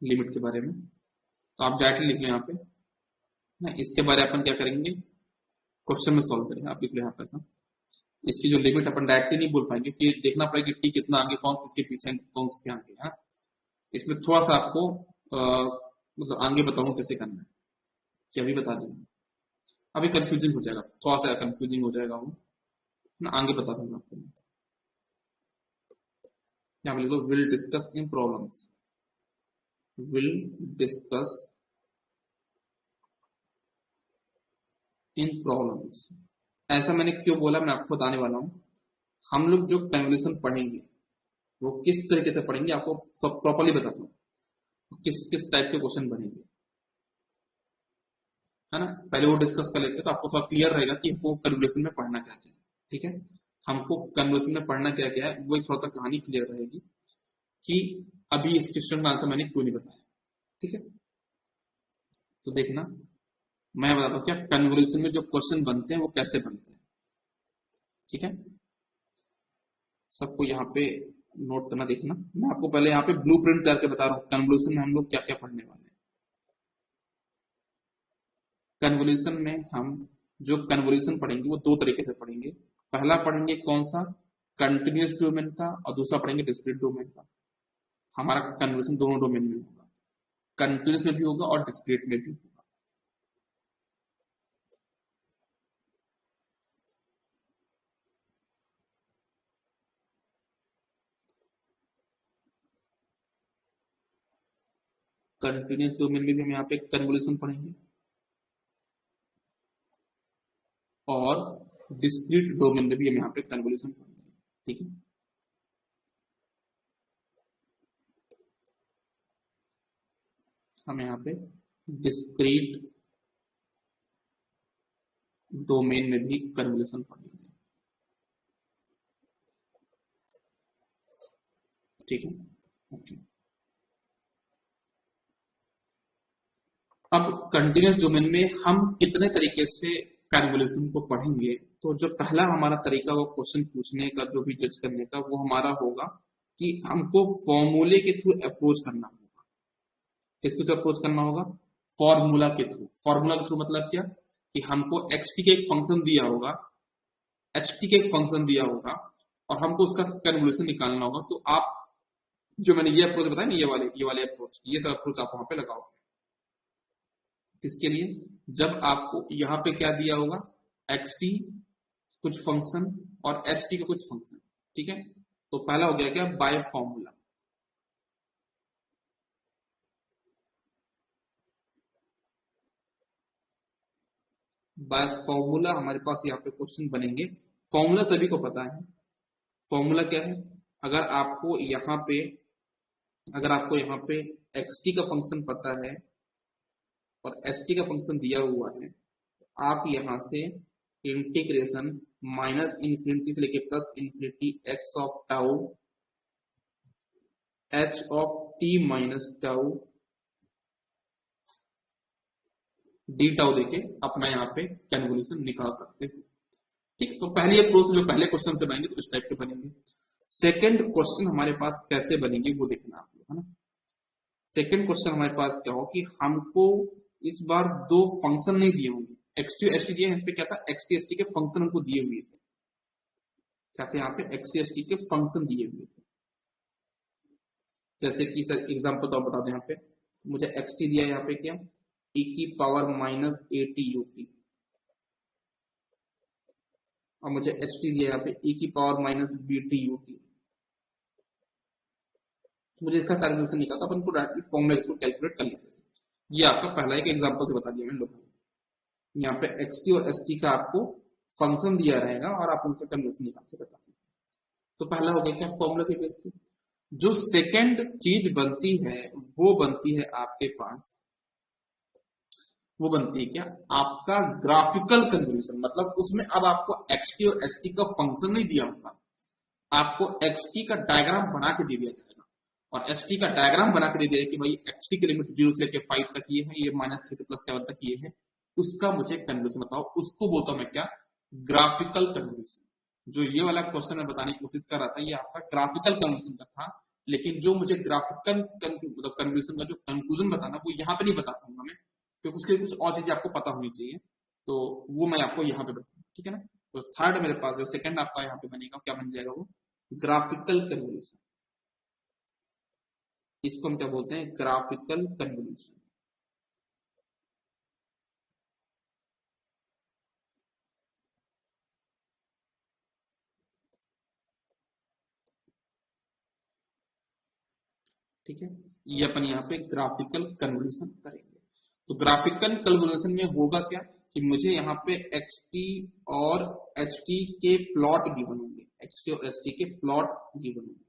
लिमिट के बारे में, तो आप डायरेक्टली लिख लो यहाँ पे ना, इसके बारे में अपन क्या करेंगे, क्वेश्चन में सॉल्व करेंगे। आप लिख लो यहाँ पे ऐसा, इसकी जो लिमिट अपन डायरेक्टली नहीं बोल पाएंगे कि देखना पड़ेगा कि टी कितना आगे, कौन किसके पीछे, कौन किसके आगे है। इसमें थोड़ा सा आपको मतलब आगे बताऊंगा कैसे करना है, कि अभी बता दूंगा, अभी कंफ्यूजिंग हो जाएगा, थोड़ा सा कंफ्यूजिंग हो जाएगा वो, मैं आगे बता दूंगा आपको। यहाँ पे लिखो will discuss in problems, will discuss in problems. ऐसा मैंने क्यों बोला, मैं आपको बताने वाला हूँ। हम लोग जो कन्वोल्यूशन पढ़ेंगे वो किस तरीके से पढ़ेंगे, आपको सब प्रॉपरली बताता हूँ, किस किस टाइप के क्वेश्चन बनेंगे, है ना। पहले वो डिस्कस कर लेते हैं तो आपको थोड़ा क्लियर रहेगा कि हमको कन्वोल्यूशन में पढ़ना क्या क्या है, ठीक है। हमको कन्वोल्यूशन में पढ़ना क्या क्या है, वो थोड़ा सा कहानी क्लियर रहेगी कि अभी इस क्वेश्चन का आंसर मैंने क्यों नहीं बताया, ठीक है। तो देखना, मैं बताता हूँ क्या कन्वोल्यूशन में जो क्वेश्चन बनते हैं वो कैसे बनते हैं, ठीक है। सबको यहाँ पे नोट करना, देखना, मैं आपको पहले यहाँ पे ब्लूप्रिंट तैयार के बता रहा हूँ कन्वोल्यूशन में हम लोग क्या क्या पढ़ने वाले हैं। कन्वोल्यूशन में हम जो कन्वोल्यूशन पढ़ेंगे वो दो तरीके से पढ़ेंगे। पहला पढ़ेंगे कौन सा, कंटिन्यूअस डोमेन का, और दूसरा पढ़ेंगे डिस्क्रीट डोमेन का। हमारा कन्वोल्यूशन दोनों डोमेन में होगा, कंटिन्यूअस में भी होगा और डिस्क्रीट में भी होगा। कंटिन्यूअस डोमेन में भी हम यहाँ पे कन्वोल्यूशन पढ़ेंगे और डिस्क्रीट डोमेन में भी हम यहाँ पे कन्वोल्यूशन पढ़ेंगे, ठीक है। हम यहाँ पे डिस्क्रीट डोमेन में भी कन्वोल्यूशन पढ़ेंगे, ठीक है। ओके, अब कंटिन्यूअस डोमेन में हम कितने तरीके से कैलकुलेशन को पढ़ेंगे तो जो पहला हमारा तरीका वो क्वेश्चन पूछने का, जो भी जज करने का, वो हमारा होगा कि हमको फॉर्मूले के थ्रू अप्रोच करना होगा। किसके थ्रू अप्रोच करना होगा? फॉर्मूला के थ्रू। फॉर्मूला के थ्रू मतलब क्या? कि हमको एक्स टी का एक फंक्शन दिया होगा, एच टी का एक फंक्शन दिया होगा और हमको उसका कैलकुलेशन निकालना होगा। तो आप जो मैंने ये अप्रोच बताया ना, ये वाले अप्रोच, ये सब अप्रोच आप वहां पे लगाओगे। किसके लिए? जब आपको यहाँ पे क्या दिया होगा, एक्स टी कुछ फंक्शन और एस टी का कुछ फंक्शन, ठीक है। तो पहला हो गया क्या? By formula. बाय फॉर्मूला हमारे पास यहाँ पे क्वेश्चन बनेंगे। फॉर्मूला सभी को पता है। फॉर्मूला क्या है? अगर आपको यहाँ पे एक्स टी का फंक्शन पता है और एस टी का फंक्शन दिया हुआ है, तो आप यहां से इंटीग्रेशन माइनस इंफिनिटी से लेके plus infinity x of tau H of T minus tau d tau देके अपना यहाँ पे कैलकुलेशन निकाल सकते हो। ठीक है, तो पहली अप्रोच जो पहले क्वेश्चन से बनेंगे तो इस टाइप के बनेंगे। सेकंड क्वेश्चन हमारे पास कैसे बनेंगे वो देखना आप लोग, है ना। सेकंड क्वेश्चन हमारे पास क्या हो कि हमको इस बार दो फंक्शन नहीं दिए होंगे, एक्स टी एस टी दिए, पे क्या था, एक्स टी एस टी के फंक्शन हमको दिए हुए थे। क्या थे यहाँ पे? एक्स टी एस टी के फंक्शन दिए हुए थे। जैसे कि सर एग्जाम्पल तो बता दें, यहाँ पे मुझे एक्स टी दिया, यहाँ पे क्या, e की power minus a t u t, और मुझे एच टी दिया यहाँ पे e की power minus b t u t. मुझे इसका कैलकुलेशन निकाला, अपन को डायरेक्टली फॉर्मूला के थ्रू कैलकुलेट कर लेते थे। ये आपका पहला एक एग्जाम्पल से बता दिया मैंने लोगों को। यहाँ पे एक्स टी और एस टी का आपको फंक्शन दिया रहेगा और आप उनका कैलकुलेशन निकाल के बताते हैं। तो पहला हो गया क्या? फॉर्मूला के बेस पे। जो सेकंड चीज बनती है वो बनती है आपके पास, वो बनती है क्या? आपका ग्राफिकल कन्वोल्यूशन। मतलब उसमें अब आपको एक्स टी और एस टी का फंक्शन नहीं दिया होगा, आपको एक्स टी का डायग्राम बना के दे दिया जाएगा और एस टी का डायग्राम बना के दे दिया कि भाई एक्स टी की लिमिट 0 से लेकर 5 तक ये है, ये -3 प्लस 7 तक ये है, उसका मुझे कन्वोल्यूशन बताओ। उसको बोलता हूं मैं क्या? Graphical convolution. जो ये वाला क्वेश्चन मैं बताने की कोशिश कर रहा था, ये आपका ग्राफिकल कन्वोल्यूशन का था। लेकिन जो मुझे ग्राफिकल मतलब कन्वोल्यूशन का जो कंक्लूजन बताना, वो यहाँ पे नहीं बता पाऊंगा मैं, क्योंकि उसके कुछ और चीजें आपको पता होनी चाहिए। तो वो मैं आपको यहाँ पे बताऊंगा, ठीक है ना। तो थर्ड मेरे पास जो सेकंड आपका यहाँ पे बनेगा, क्या बन जाएगा वो? Graphical convolution. इसको हम क्या बोलते हैं? Graphical convolution. ठीक है, ये अपन यहाँ पे ग्राफिकल कन्वोल्यूशन करेंगे। तो ग्राफिकल कन्वोल्यूशन में होगा क्या कि मुझे यहाँ पे एक्स टी और एच टी के प्लॉट गिवन होंगे, एक्स टी और एच टी के प्लॉट गिवन होंगे।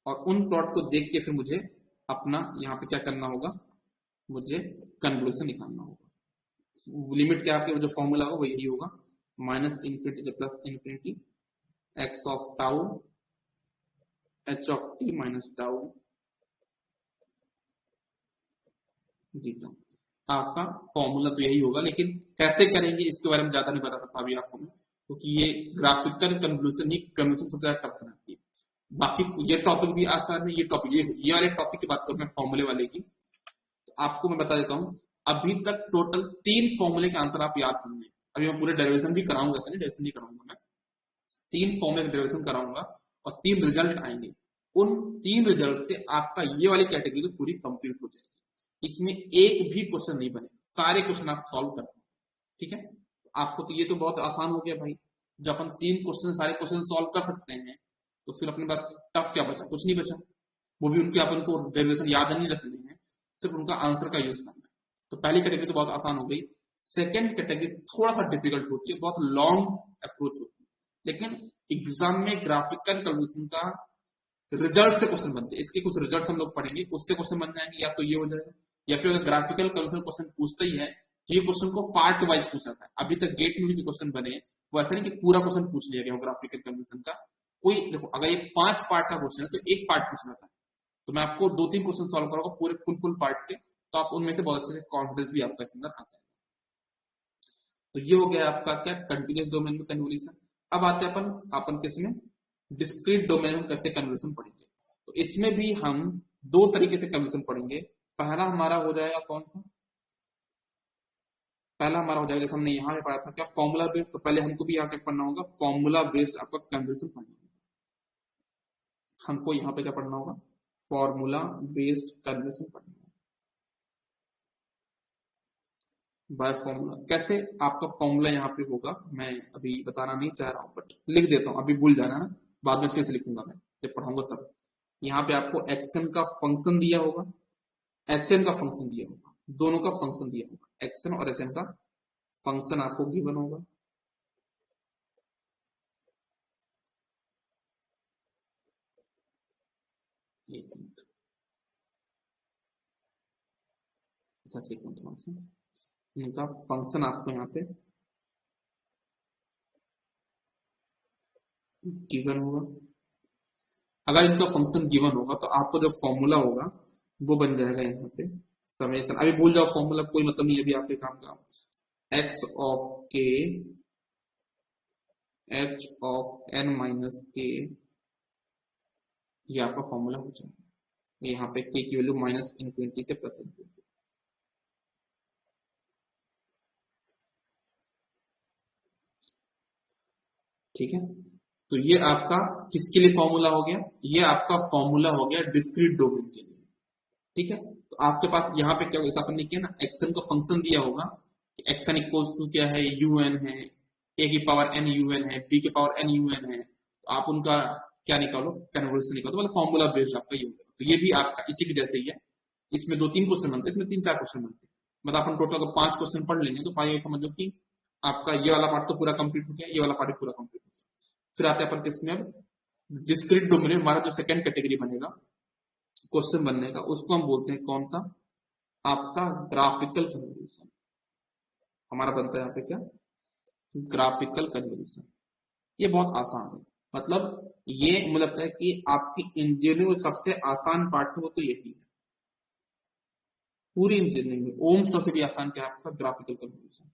और उन प्लॉट को देख के फिर मुझे अपना यहाँ पे क्या करना होगा? मुझे कन्वोल्यूशन निकालना होगा। लिमिट क्या आपके जो फॉर्मूला होगा वो यही होगा, माइनस इंफिनिटी से plus infinity x of tau H of T minus tau d tau. आपका फॉर्मूला तो यही होगा, लेकिन कैसे करेंगे इसके बारे में ज्यादा नहीं बता सकता अभी आपको मैं, क्योंकि ये ग्राफिकल कन्वोल्यूशन ही कन्वोल्यूशन सबसे ज्यादा टफ रहती है। बाकी ये टॉपिक भी आसान है। ये टॉपिक ये वाले टॉपिक की बात करूं मैं, फॉर्मूले वाले की, तो आपको मैं बता देता हूँ। अभी तक टोटल 3 फॉर्मूले के आंसर आप याद करने। अभी मैं पूरे डेरिवेशन भी कराऊंगा, ऐसा नहीं डेरिवेशन नहीं कराऊंगा मैं, 3 फॉर्मूले का डेरिवेशन कराऊंगा और 3 रिजल्ट आएंगे। उन 3 रिजल्ट से आपका ये वाली कैटेगरी पूरी कंप्लीट हो जाएगी। इसमें एक भी क्वेश्चन नहीं बने, सारे क्वेश्चन आप सॉल्व कर पाओ, ठीक है। आपको तो ये तो बहुत आसान हो गया भाई। जब हम 3 क्वेश्चन सारे क्वेश्चन सॉल्व कर सकते हैं, तो फिर अपने पास टफ क्या बचा? कुछ नहीं बचा। वो भी उनके अपन को डेरिवेशन याद नहीं रखने हैं, सिर्फ उनका आंसर का यूज करना है। तो पहली कैटेगरी तो बहुत आसान हो गई। सेकंड कैटेगरी थोड़ा सा डिफिकल्ट होती है, बहुत लॉन्ग अप्रोच होती है, लेकिन एग्जाम में ग्राफिकल कन्वोल्यूशन का रिजल्ट से क्वेश्चन बनते हैं। इसके कुछ रिजल्ट हम लोग पढ़ेंगे, उससे क्वेश्चन बन जाएंगे, या तो ये हो जाएगा, या फिर अगर ग्राफिकल कन्वोल्यूशन क्वेश्चन पूछता ही है तो ये क्वेश्चन को पार्ट वाइज पूछा था। अभी तक गेट में भी जो क्वेश्चन बने वो ऐसा नहीं कि पूरा क्वेश्चन पूछ लिया गया ग्राफिकल कन्वोल्यूशन का। कोई देखो, अगर ये 5 पार्ट का क्वेश्चन है तो एक पार्ट पूछ रहा था, तो मैं आपको 2-3 क्वेश्चन सॉल्व करूंगा पूरे फुल पार्ट के, तो आप उनमें से बहुत अच्छे से कॉन्फिडेंस भी आपका इसके अंदर आ जाएगा। तो ये हो गया आपका क्या, कंटिन्यूस डोमेन में कन्वोल्यूशन। अब आते हैं अपन किसमें, डिस्क्रीट डोमेन में कैसे कन्वोल्यूशन पढ़ेंगे। तो इसमें भी हम दो तरीके से कन्वोल्यूशन पढ़ेंगे। पहला हमारा हो जाएगा कौन सा, पहला हमारा हो जाएगा जैसे हमने यहाँ पे पढ़ा था क्या, फॉर्मूला बेस्ड। तो पहले हमको भी यहाँ क्या पढ़ना होगा, फॉर्मूला बेस्ड आपका कन्वोल्यूशन पढ़ना होगा। हमको यहाँ पे क्या पढ़ना होगा, फॉर्मूला बेस्ड कन्वोल्यूशन पढ़ना होगा। बाय फॉर्मूला कैसे आपका फॉर्मूला यहाँ पे होगा, मैं अभी बताना नहीं चाह रहा हूँ बट लिख देता हूँ, अभी भूल जाना ना, बाद में फिर से लिखूंगा मैं जब पढ़ाऊंगा तब। यहाँ पे आपको एक्सएन का फंक्शन दिया होगा, एचएन का फंक्शन दिया होगा, दोनों का फंक्शन दिया होगा, एक्सएन और एचएन का फंक्शन आपको गिवन होगा। एक मिनट, अच्छा से इनका फंक्शन आपको यहाँ पे गिवन होगा। अगर इनका फंक्शन गिवन होगा तो आपको जो फॉर्मूला होगा वो बन जाएगा यहाँ पे समेशन, अभी भूल जाओ फॉर्मूला, कोई मतलब नहीं अभी आपके काम का, एक्स ऑफ के एच ऑफ एन माइनस के, ये आपका फॉर्मूला हो जाएगा। यहाँ पे के की वैल्यू माइनस इन्फिनिटी से प्लस इन्फिनिटी, ठीक है। तो ये आपका किसके लिए फॉर्मूला हो गया, ये आपका फॉर्मूला हो गया डिस्क्रीट डोमेन के लिए, ठीक है। तो आपके पास यहाँ पे क्या होगा, अपन ने किया ना, एक्सन का फंक्शन दिया होगा, एक्सन इक्वल्स टू क्या है, यूएन है, ए की पावर एन यूएन है, बी की पावर एन यूएन है। तो आप उनका क्या निकालो, कन्वर्सन निकालो, मतलब फॉर्मूला बेस्ड आपका ये होगा। तो ये भी आपका इसी के जैसे ही है, इसमें 2-3 क्वेश्चन बनते हैं, इसमें 3-4 क्वेश्चन बनते हैं, मतलब अपन टोटल अगर 5 क्वेश्चन पढ़ लेंगे तो भाई समझो कि आपका ये वाला पार्ट तो पूरा कंप्लीट हो गया, ये वाला पार्ट भी पूरा कंप्लीट हो गया। फिर आते हैं अपन किसमें, अब डिस्क्रीट डोमेन में हमारा जो सेकंड कैटेगरी बनेगा क्वेश्चन बनने का, उसको हम बोलते हैं कौन सा, आपका ग्राफिकल कन्वोल्यूशन। हमारा बनता है यहाँ पे क्या, ग्राफिकल कन्वोल्यूशन। ये बहुत आसान है, मतलब ये मुझे लगता है कि आपकी इंजीनियरिंग में सबसे आसान पार्ट है वो तो यही है पूरी इंजीनियरिंग में। ओम्स लॉ से भी आसान क्या है आपका ग्राफिकल कन्वोल्यूशन,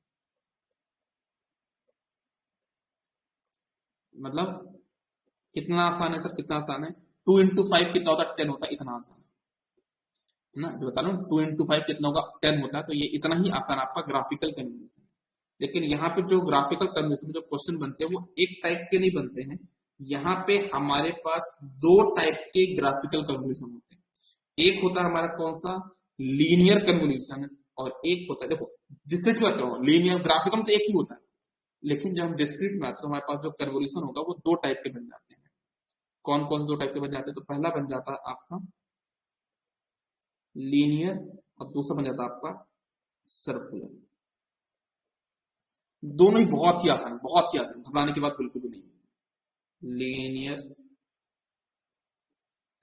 मतलब कितना आसान है सर, कितना आसान है, 2 into 5 कितना होता है, 10 होता है, इतना आसान है ना, जो बता रहा हूँ 2 into 5 कितना होगा, 10 होता है। तो ये इतना ही आसान आपका ग्राफिकल कन्वोल्यूशन। लेकिन यहाँ पे जो ग्राफिकल कन्वोल्यूशन जो क्वेश्चन बनते हैं वो एक टाइप के नहीं बनते हैं, यहाँ पे हमारे पास 2 टाइप के ग्राफिकल कन्वोल्यूशन होते हैं। एक होता है हमारा कौन सा, लीनियर कन्वोल्यूशन, और एक होता है, देखो डिस्क्रीट की बात कर रहा हूँ, लीनियर ग्राफिकल तो एक ही होता है, लेकिन जब हम डिस्क्रीट में आते हैं तो हमारे पास जो कन्वोल्यूशन होगा वो 2 टाइप के बन जाते हैं। कौन कौन से 2 टाइप के बन जाते हैं, तो पहला बन जाता है आपका लीनियर और दूसरा बन जाता है आपका सर्कुलर। दोनों ही बहुत ही आसान, बहुत ही आसान, घबराने की बात बिल्कुल भी नहीं। Linear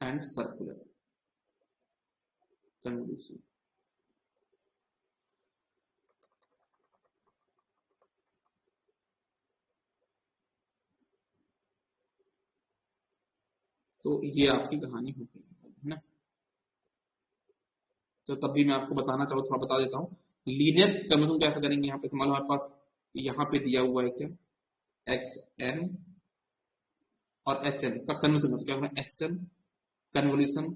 and circular convolution. तो ये आपकी कहानी हो गई है ना। तो तब भी मैं आपको बताना चाहूँ, थोड़ा बता देता हूँ लीनियर कन्वोल्यूशन कैसे करेंगे। यहाँ पे मान लो हमारे पास यहाँ पे दिया हुआ है क्या, एक्स एन और एच एन का कन्वोल्यूशन, क्या होगा x n convolution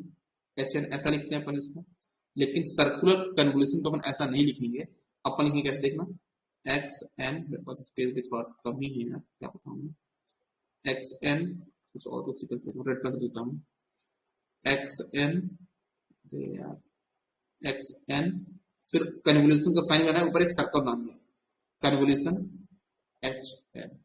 h n, ऐसा लिखते हैं अपन इसको। लेकिन सर्कुलर कन्वोल्यूशन को अपन ऐसा नहीं लिखेंगे, अपन लिखेंगे कैसे देखना, एक्स एन, मेरे पास स्पेस की थोड़ा कमी है यार, क्या बताऊँ, एक्स एन, कुछ और कुछ रेड कलर देता हूँ, एक्स एन, एक्स एन, फिर कन्वोल्यूशन का साइन बना है, ऊपर एक सर्कल बना दिया, कन्वोल्यूशन एच एन,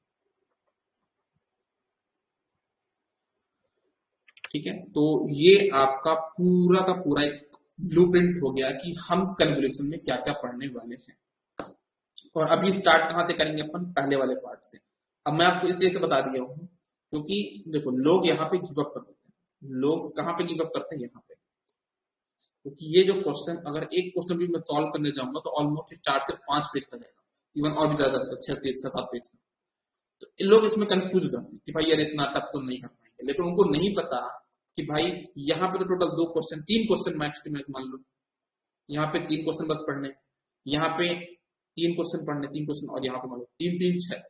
ठीक है। तो ये आपका पूरा का पूरा एक ब्लूप्रिंट हो गया कि हम कन्वोल्यूशन में क्या क्या पढ़ने वाले हैं। और अभी स्टार्ट कहाँ से करेंगे अपन, पहले वाले पार्ट से। अब मैं आपको इसलिए से बता दिया हूँ क्योंकि देखो लोग यहाँ पे गिव अप कर देते हैं, लोग कहाँ पे गिव अप करते हैं, यहाँ पे। क्योंकि ये जो क्वेश्चन, अगर एक क्वेश्चन भी मैं सॉल्व करने जाऊंगा तो ऑलमोस्ट 4 से 5 पेज का जाएगा, इवन और भी ज्यादा 6 से 7 पेज का। तो लोग इसमें कंफ्यूज हो जाते हैं कि भाई यार इतना टफ तो नहीं कर पाएंगे, लेकिन उनको नहीं पता कि भाई यहाँ पे तो total 2 question 3 question max to max मान लो, यहाँ पे 3 क्वेश्चन बस पढ़ने, यहाँ पे 3 क्वेश्चन पढ़ने, 3 क्वेश्चन, और यहाँ पे मान लो 3 3 6,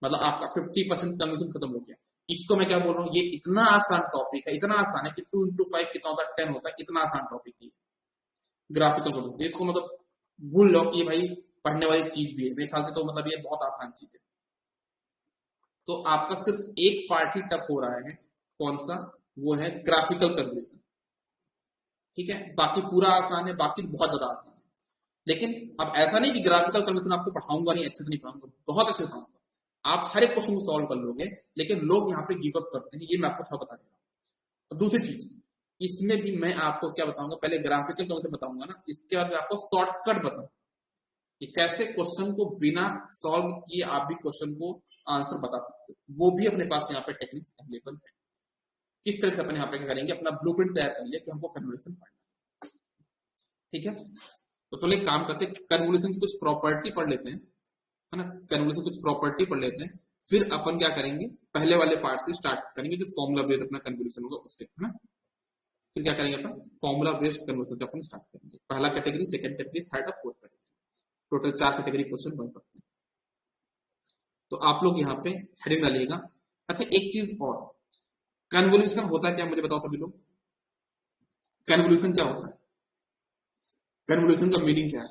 मतलब आपका 50% कन्वर्जन खत्म हो गया। इसको मैं क्या बोल रहा हूँ, ये इतना आसान टॉपिक है, इतना आसान है कि 2 into 5 कितना होता है, 10 होता है, इतना आसान टॉपिक है ग्राफिकल कन्वर्जन। इसको मतलब भूल लो कि भाई पढ़ने वाली चीज भी है, मेरे ख्याल से तो मतलब ये बहुत आसान चीज है। तो आपका सिर्फ एक पार्ट ही टफ हो रहा है, कौन सा, वो है ग्राफिकल कन्वर्जन। ठीक है, बाकी पूरा आसान है, बाकी बहुत ज्यादा आसान है। लेकिन अब ऐसा नहीं कि ग्राफिकल कन्वर्जन आपको पढ़ाऊंगा नहीं, अच्छे से नहीं पढ़ाऊंगा, बहुत अच्छे से पढ़ाऊंगा, आप हर एक क्वेश्चन को सॉल्व कर लोगे। लेकिन लोग यहाँ पे गिव अप करते हैं, ये मैं आपको थोड़ा बता दे रहा हूँ। दूसरी चीज, इसमें भी मैं आपको क्या बताऊंगा, पहले ग्राफिकल कन्वर्जन बताऊंगा ना, इसके बाद मैं आपको शॉर्टकट बताऊंगा कि कैसे क्वेश्चन को बिना सॉल्व किए आप भी क्वेश्चन को आंसर बता सकते हो। वो भी अपने पास यहाँ पे टेक्निक्स अवेलेबल है। इस तरह से अपन यहाँ पे क्या करेंगे, अपना ब्लूप्रिंट तैयार कर लिया कि हमको कन्वर्जन पढ़ना है। ठीक है, तो चलो एक काम करते हैं, कन्वोल्यूशन की कुछ प्रॉपर्टी पढ़ लेते हैं, है ना, कन्वोल्यूशन कुछ प्रॉपर्टी पढ़ लेते हैं, फिर अपन क्या करेंगे, पहले वाले पार्ट से स्टार्ट करेंगे, जो फॉर्मूला बेस्ड अपना कन्वोल्यूशन होगा उससे, है ना। फिर क्या करेंगे अपन, फॉर्मूला बेस्ड कन्वोल्यूशन से अपन स्टार्ट करेंगे, पहला कैटेगरी, सेकंड कैटेगरी, थर्ड और fourth category, total 4 category question बन सकते हैं। तो आप लोग यहाँ पे हेडिंग डालिएगा। अच्छा एक चीज और, कन्वोल्यूशन होता है क्या, मुझे बताओ सभी लोग, कन्वोल्यूशन क्या होता है, कन्वोल्यूशन का मीनिंग क्या है?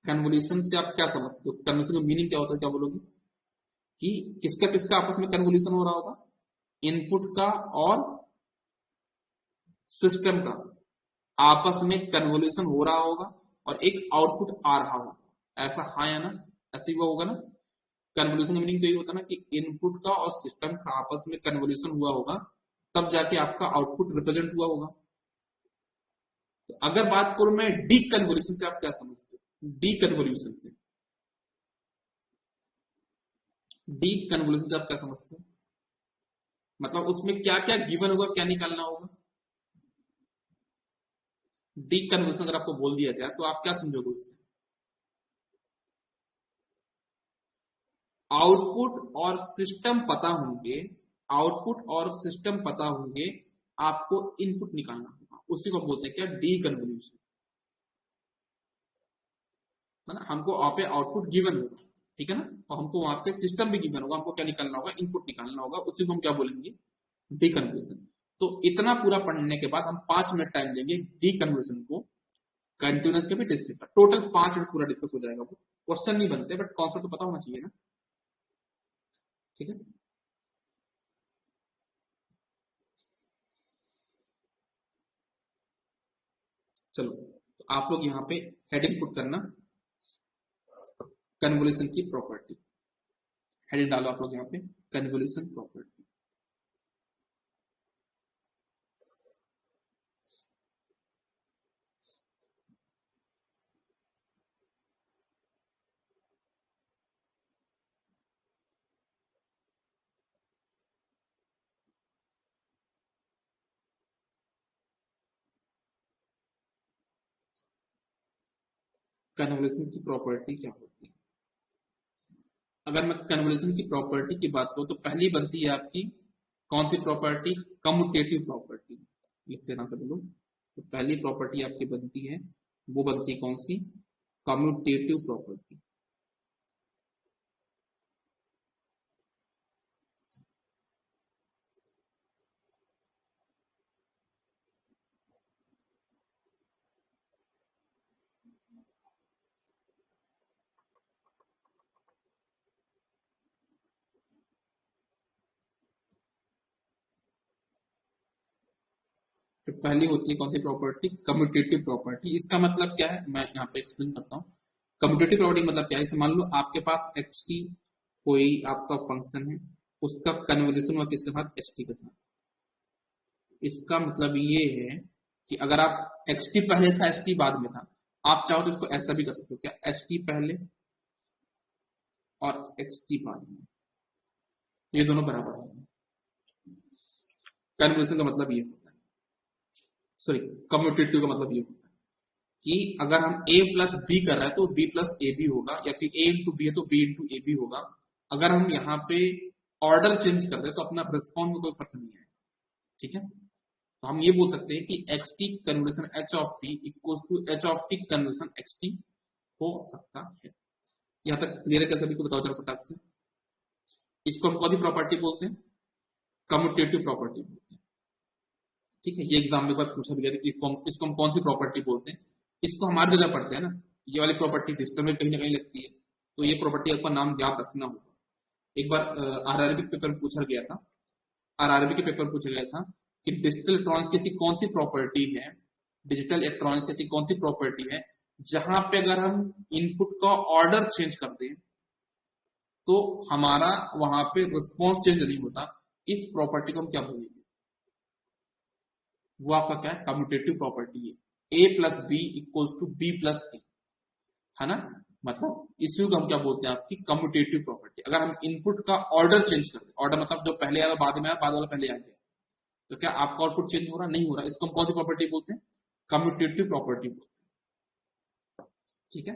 कन्वोल्यूशन से आप क्या समझते हो, कन्वोल्यूशन का मीनिंग क्या होता है, क्या बोलोगे कि किसका किसका आपस में कन्वोल्यूशन हो रहा होगा, इनपुट का और सिस्टम का आपस में कन्वोल्यूशन हो रहा होगा, और एक आउटपुट आ रहा होगा, ऐसा, हाँ या ना, ऐसे ही होगा ना। कन्वोल्यूशन का मीनिंग तो यही होता है ना कि इनपुट का और सिस्टम का आपस में कन्वोल्यूशन हुआ होगा, तब जाके आपका आउटपुट रिप्रेजेंट हुआ होगा। तो अगर बात करूं मैं डी कन्वोल्यूशन से, आप क्या समझते हो डी कन्वोल्यूशन से, डी कन्वोल्यूशन से आप क्या समझते हो, मतलब उसमें क्या क्या गिवन होगा, क्या निकालना होगा। डी कन्वोल्यूशन अगर आपको बोल दिया जाए तो आप क्या समझोगे उससे, आउटपुट और सिस्टम पता होंगे, आउटपुट और सिस्टम पता होंगे, आपको इनपुट निकालना होगा, उसी को बोलते हैं क्या, डी कन्वोल्यूशन, है ना। हमको वहां पे आउटपुट गिवन होगा, ठीक है ना, और हमको वहां पे सिस्टम भी गिवन होगा, हमको क्या निकालना होगा, इनपुट निकालना होगा, उसी को हम क्या बोलेंगे, डी कन्वर्जन। तो इतना पूरा पढ़ने के बाद हम 5 मिनट टाइम देंगे डी कन्वर्जन को कंटिन्यूस के भी डिस्कस का, टोटल 5 मिनट पूरा डिस्कस हो जाएगा। वो क्वेश्चन नहीं बनते, बट कॉन्सेप्ट तो पता होना चाहिए ना, ठीक है। चलो, तो आप लोग यहाँ पे हेडिंग पुट करना, कन्वोल्यूशन की प्रॉपर्टी, हेडिंग डालो आप लोग यहाँ पे, कन्वोल्यूशन प्रॉपर्टी। कन्वोल्यूशन की प्रॉपर्टी क्या होती है, अगर मैं कन्वोल्यूशन की प्रॉपर्टी की बात करूं तो पहली बनती है आपकी कौन सी प्रॉपर्टी, कम्यूटेटिव प्रॉपर्टी, लिखते ना सब लोग। तो पहली प्रॉपर्टी आपकी बनती है, वो बनती है कौन सी, कम्यूटेटिव प्रॉपर्टी। तो पहली होती है कौन सी प्रॉपर्टी, कम्यूटेटिव प्रॉपर्टी। इसका मतलब क्या है, मैं यहाँ पे एक्सप्लेन करता हूँ। कम्यूटेटिव प्रॉपर्टी मतलब क्या है, इसे मान लो आपके पास xt कोई आपका फंक्शन है, उसका कन्वोल्यूशन हुआ किसके साथ, st के साथ। इसका मतलब ये है कि अगर आप xt पहले था st बाद में था, आप चाहो तो इसको ऐसा भी कर सकते हो, क्या st पहले और xt बाद में, ये दोनों बराबर है। कन्वोल्यूशन का मतलब ये होता है, सॉरी, कम्यूटेटिव का मतलब ये होता है कि अगर हम a प्लस बी कर रहे हैं तो b प्लस ए बी होगा, या फिर a इंटू बी है तो b इंटू ए बी होगा। अगर हम यहाँ पे ऑर्डर चेंज कर दे तो अपना रिस्पॉन्स में कोई फर्क नहीं आएगा। ठीक है, तो हम ये बोल सकते हैं कि x t conversion h of t equal to h of t conversion x t हो सकता है। यहाँ तक क्लियर है क्या सभी को? बताओ जरा फटाक से। इसको हम कौन सी प्रॉपर्टी बोलते हैं? कम्यूटेटिव प्रॉपर्टी बोलते हैं। ठीक है, ये एग्जाम में बार पूछा गया कि इसको हम कौन सी प्रॉपर्टी बोलते हैं। इसको हमारी जगह पढ़ते हैं ना, ये वाली प्रॉपर्टी डिजिटल में कहीं ना कहीं लगती है, तो ये प्रॉपर्टी आपका नाम याद रखना होगा। एक बार आरआरबी के पेपर में पूछा गया था, आरआरबी के पेपर में पूछा गया था कि डिजिटल इलेक्ट्रॉनिक्स की ऐसी कौन सी प्रॉपर्टी है, डिजिटल इलेक्ट्रॉनिक्स ऐसी कौन सी प्रॉपर्टी है जहां पे अगर हम इनपुट का ऑर्डर चेंज कर दें तो हमारा वहां पे रिस्पॉन्स चेंज नहीं होता। इस प्रॉपर्टी को हम क्या बोलेंगे? वो आपका क्या है? कम्यूटेटिव प्रॉपर्टी है। A plus B equals to B plus A, है ना? मतलब इसी को हम क्या बोलते हैं? आपकी कम्यूटेटिव प्रॉपर्टी। अगर हम इनपुट का ऑर्डर चेंज कर दें, ऑर्डर मतलब जो पहले आया बाद में आया, बाद वाला पहले आ गया, तो क्या आपका आउटपुट चेंज हो रहा? नहीं हो रहा। इसको हम कौन सी प्रॉपर्टी बोलते हैं? कम्यूटेटिव प्रॉपर्टी बोलते हैं। ठीक है,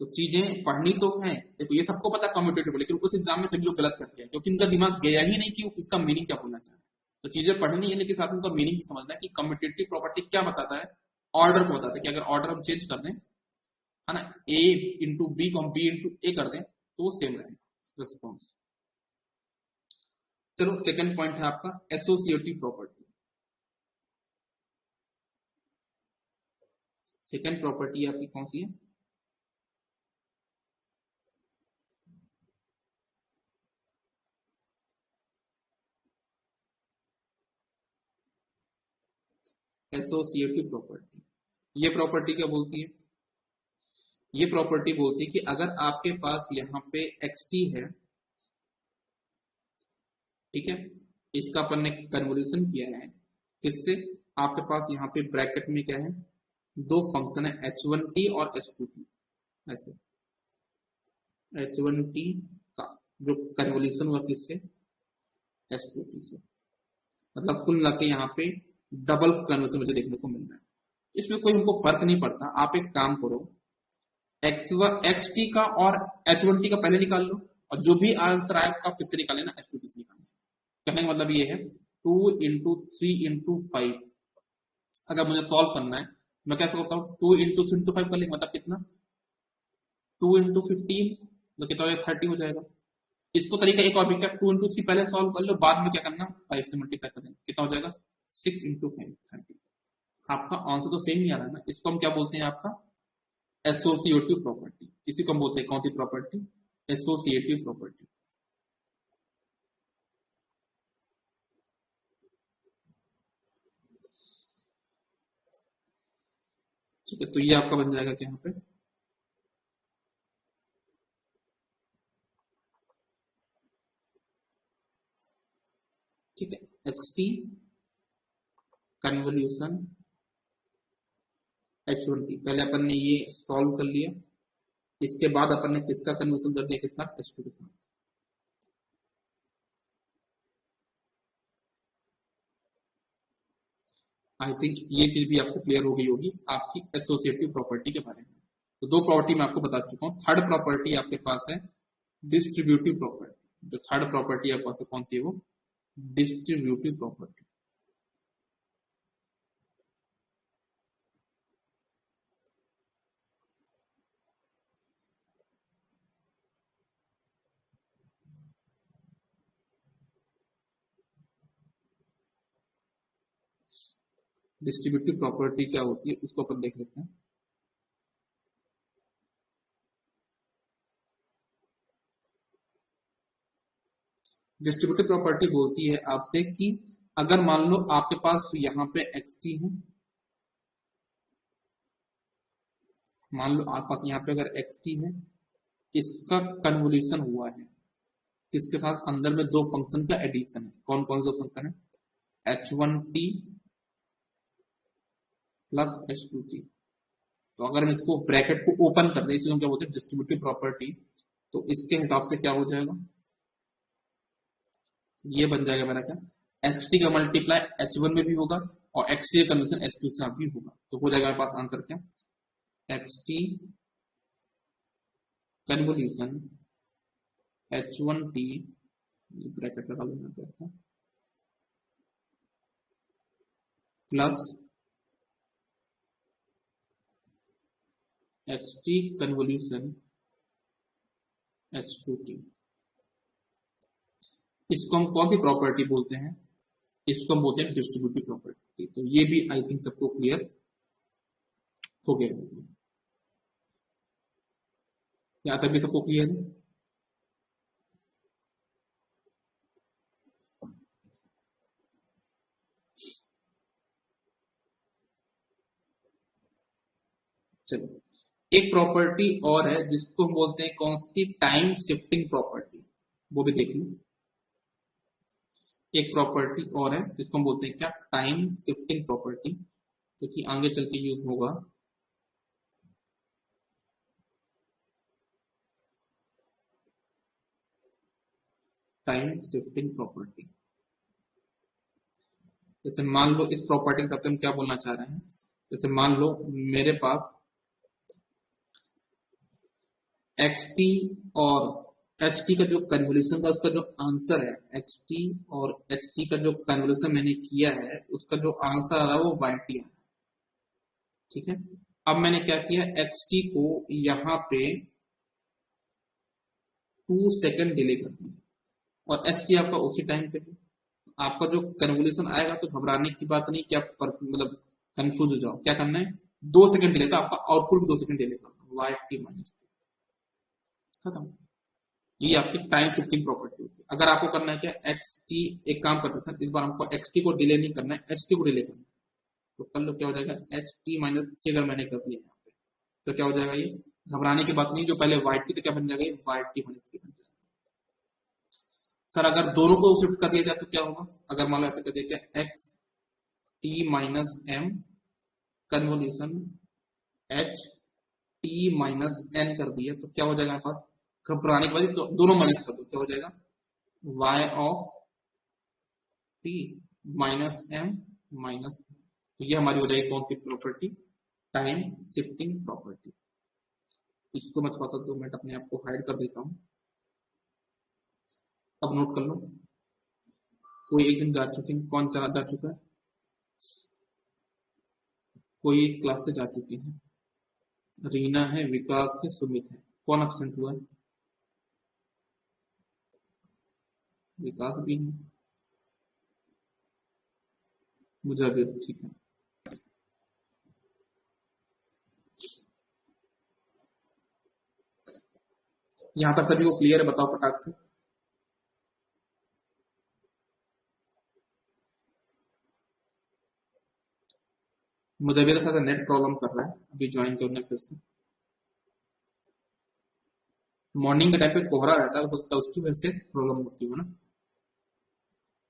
तो चीजें पढ़नी तो है, देखो ये सबको पता है कम्यूटेटिव, लेकिन उस एग्जाम में सभी लोग गलत करते हैं क्योंकि उनका दिमाग गया ही नहीं कि इसका मीनिंग क्या बोलना चाह रहे हैं। तो चीजें पढ़नी है लेकिन साथ में उनका मीनिंग भी समझना है कि कम्यूटेटिव प्रॉपर्टी क्या बताता है। ऑर्डर को बताता है कि अगर ऑर्डर हम चेंज कर दें, है ना, ए इंटू बी को हम बी इंटू ए कर दें तो वो सेम रहेगा रिस्पॉन्स। चलो सेकंड पॉइंट है आपका एसोसिएटिव प्रॉपर्टी। सेकंड प्रॉपर्टी आपकी कौन सी है? Associative property. ये प्रॉपर्टी क्या बोलती है? ये प्रॉपर्टी बोलती है कि अगर आपके पास यहाँ पे एक्स टी है, ठीक है, इसका अपन ने कन्वोल्यूशन किया है किससे? आपके पास यहाँ पे ब्रैकेट में क्या है? दो फंक्शन है h1t और h2t। ऐसे h1t का जो कन्वोल्यूशन हुआ किससे? h2t से। मतलब कुल मिला के यहाँ पे डबल कन्वर्सन मुझे देखने को मिल रहा है। इसमें कोई हमको फर्क नहीं पड़ता। आप एक काम करो, एक्स टी का और h1t का पहले निकाल लो, और जो भी आंसर आए आप किससे निकाले ना? h2t से निकालना। कहने का मतलब ये है 2 इंटू 3 इंटू 5 अगर मुझे सॉल्व करना है, मैं कैसे करता हूँ? 2 इंटू 3 इंटू 5 कर लेंगे, मतलब कितना? 2 इंटू 15, तो कितना हो जाएगा? 30 हो जाएगा। इसको तरीका एक और भी क्या, 2 इंटू 3 पहले सॉल्व कर लो, बाद में क्या करना? 5 से मल्टीप्लाई कर देंगे, कितना हो जाएगा? 6 इंटू 5 30। आपका आंसर तो सेम ही आ रहा है ना। इसको हम क्या बोलते हैं? आपका एसोसिएटिव प्रॉपर्टी। इसी को हम बोलते हैं कौन सी प्रॉपर्टी? Associative property. ठीक है, तो ये आपका बन जाएगा क्या यहाँ पे? ठीक है, एक्स टी कन्वोल्यूशन h1t, पहले अपन ने ये सॉल्व कर लिया, इसके बाद अपन ने किसका कन्वर्सन कर दिया? के साथ? h2 के साथ। आई थिंक ये चीज भी आपको क्लियर हो गई होगी आपकी एसोसिएटिव प्रॉपर्टी के बारे में। तो दो प्रॉपर्टी मैं आपको बता चुका हूँ। थर्ड प्रॉपर्टी आपके पास है डिस्ट्रीब्यूटिव प्रॉपर्टी। जो थर्ड प्रॉपर्टी आपके पास कौन सी है? वो डिस्ट्रीब्यूटिव प्रॉपर्टी। डिस्ट्रीब्यूटिव प्रॉपर्टी क्या होती है उसको अपन देख लेते हैं। डिस्ट्रीब्यूटिव प्रॉपर्टी बोलती है आपसे कि अगर मान लो आपके पास यहाँ पे एक्स टी है, मान लो आपके पास यहाँ पे अगर एक्स टी है, इसका कन्वोल्यूशन हुआ है किसके साथ? अंदर में दो फंक्शन का एडिशन है। कौन कौन से दो फंक्शन है? h1t plus h2t। तो अगर हम इसको ब्रैकेट को ओपन कर दें, इसे हम क्या बोलते हैं? Distributive property. तो इसके हिसाब से क्या हो जाएगा? ये बन जाएगा मेरा क्या? xt का मल्टीप्लाई h1 में भी होगा और एक्स टी का कन्वर्जन एच टू से भी होगा, तो हो जाएगा हमारे पास आंसर क्या, x t convolution H one T, bracket लगा लूंगा पे, plus x t convolution H two T. इसको हम कौन सी प्रॉपर्टी बोलते हैं, इसको हम बोलते हैं डिस्ट्रीब्यूटिव प्रॉपर्टी। तो ये भी आई थिंक सबको क्लियर हो गया, यहाँ तक भी सबको क्लियर है। चलो, एक प्रॉपर्टी और है जिसको हम बोलते हैं कौन सी, टाइम शिफ्टिंग प्रॉपर्टी, वो भी देख लो। एक प्रॉपर्टी और है जिसको हम बोलते हैं क्या, टाइम शिफ्टिंग प्रॉपर्टी, जो कि आगे चल के यूज होगा। टाइम शिफ्टिंग प्रॉपर्टी, जैसे मान लो इस प्रॉपर्टी के साथ हम क्या बोलना चाह रहे हैं, जैसे मान लो मेरे पास एक्स टी और एच टी का जो कन्वोल्यूशन का उसका जो आंसर है, एक्स टी और एच टी का जो कन्वोल्यूशन मैंने किया है उसका जो आंसर आ रहा है वो वाई टी है, ठीक है। अब मैंने क्या किया, एक्स टी को यहाँ पे 2 सेकंड डिले कर दिया और एच टी आपका उसी टाइम पे है। आपका जो कन्वोल्यूशन आएगा तो घबराने की बात नहीं कि आप मतलब कंफ्यूज हो जाओ, क्या करना है, 2 सेकंड डिले, तो आपका आउटपुट भी 2 सेकंड डिले करना, वाई टी माइनस टी, खत्म। ये आपकी टाइम शिफ्टिंग प्रॉपर्टी होती है। अगर आपको करना है क्या, एक्स टी, एक काम करते हैं इस बार हमको एक्स टी को डिले नहीं करना है, एच टी को डिले करना है, तो कर लो क्या हो जाएगा, एच टी माइनस सी अगर मैंने कर दिया यहाँ पे, तो क्या हो जाएगा, ये घबराने की बात नहीं, जो पहले वाई टी तो क्या बन जाएगा, ये वाई टी माइनस सी बन जाएगा। सर अगर दोनों को शिफ्ट कर दिया जाए तो क्या होगा, अगर मान लो ऐसे कर दिया क्या, x t minus m convolution h t minus n कर दिया, तो क्या हो जाएगा हमारे पास, घबराने के बाद तो दोनों माइनस कर दो, क्या हो जाएगा, y of t minus m minus, तो ये हमारी हो जाएगी कौन सी प्रॉपर्टी, टाइम शिफ्टिंग प्रॉपर्टी। इसको मैं थोड़ा सा 2 मिनट अपने आप को हाइड कर देता हूं। अब नोट कर लो, कोई एक जन जा चुके हैं, कौन चला जा चुका है, कोई एक क्लास से जा चुके हैं, रीना है, विकास है, सुमित है, कौन एब्सेंट हुआ है, विकास भी है, मुझे भी, ठीक है। यहां तक सभी को क्लियर है, बताओ फटाक से। मुझे भी तो नेट प्रॉब्लम कर रहा है, अभी ज्वाइन करने फिर से, मॉर्निंग के टाइम पे कोहरा रहता है, उसकी वजह से प्रॉब्लम होती है ना,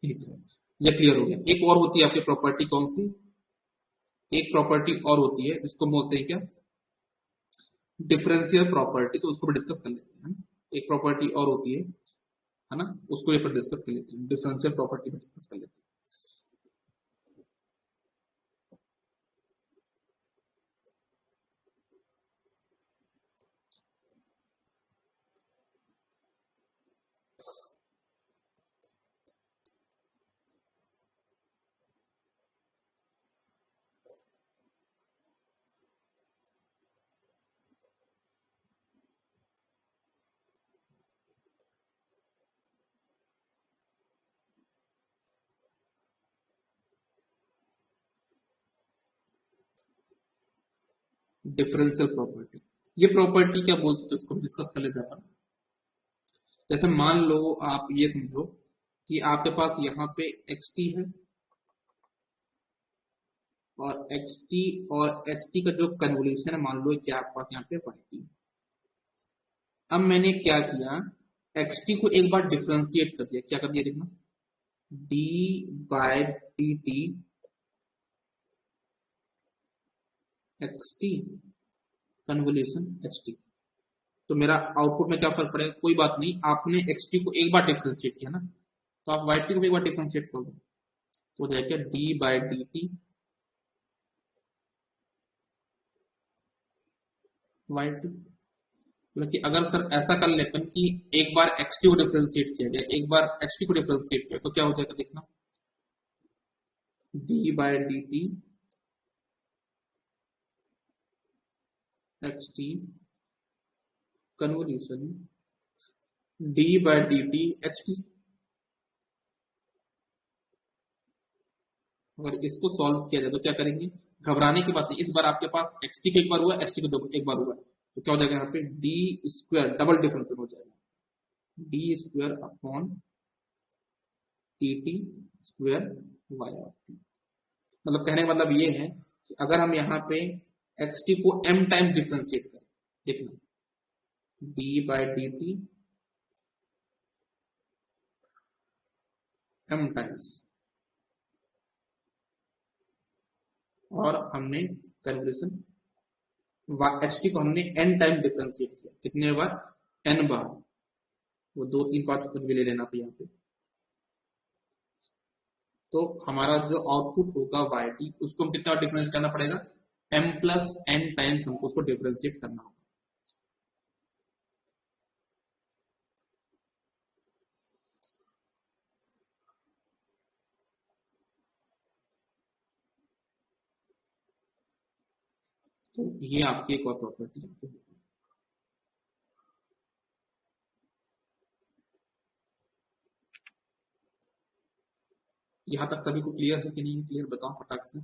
ठीक है। ये क्लियर हो गया। एक और होती है आपकी प्रॉपर्टी, कौन सी, एक प्रॉपर्टी और होती है जिसको बोलते हैं क्या, डिफरेंशियल प्रॉपर्टी, तो उसको भी डिस्कस कर लेते हैं। एक प्रॉपर्टी और होती है ना, उसको ये पर डिस्कस कर लेते हैं, डिफरेंशियल प्रॉपर्टी में डिस्कस कर लेते हैं। डिफरेंशियल प्रॉपर्टी, ये प्रॉपर्टी क्या बोलते थे उसको डिस्कस कर लेते हैं अपन। जैसे मान लो आप ये समझो कि आपके पास यहाँ पे एक्स टी है और एक्स टी और एच टी का जो कन्वोल्यूशन है, मान लो कि आपके पास यहाँ पे वाई टी। अब मैंने क्या किया, एक्स टी को एक बार डिफ्रेंशिएट कर दिया, क्या कर दिया देखना, d by d t x t convolution h t, तो मेरा आउटपुट में क्या फर्क पड़ेगा, कोई बात नहीं, आपने एक्स टी को एक बार डिफ्रेंशिएट किया ना, तो आप वाई टी को एक बार डिफ्रेंशिएट कर दो, तो हो जाएगा d by d t y t. मतलब कि अगर सर ऐसा कर ले अपन कि एक बार एक्स टी को डिफरेंशिएट किया गया, एक बार एक्स टी को डिफरेंशिएट किया, तो क्या हो जाएगा देखना, d by d t x t convolution d by d t h t. अगर इसको सॉल्व किया जाए तो क्या करेंगे, घबराने की बात नहीं, इस बार आपके पास एक्स टी को एक बार हुआ, एक्स टी को एक बार हुआ, तो क्या हो जाएगा यहाँ पे डी स्क्वायर डबल डिफरेंशियल हो जाएगा, d square upon t t square y of t. मतलब कहने का मतलब ये है कि अगर हम यहाँ पे एक्स टी को m टाइम्स डिफरेंशिएट करें, देखना d by d t m times, और हमने कैलकुलेशन एच टी को हमने n टाइम डिफरेंशिएट किया, कितने बार, n बार, वो 2 3 5 कुछ भी ले लेना पे यहाँ पे। तो हमारा जो आउटपुट होगा वाई टी, उसको हम कितना डिफरेंशिएट करना पड़ेगा, m प्लस n टाइम्स हमको उसको डिफरेंशिएट करना होगा। तो ये आपकी एक और प्रॉपर्टी है। यहां तक सभी को क्लियर है कि नहीं है क्लियर, बताओ फटाक से।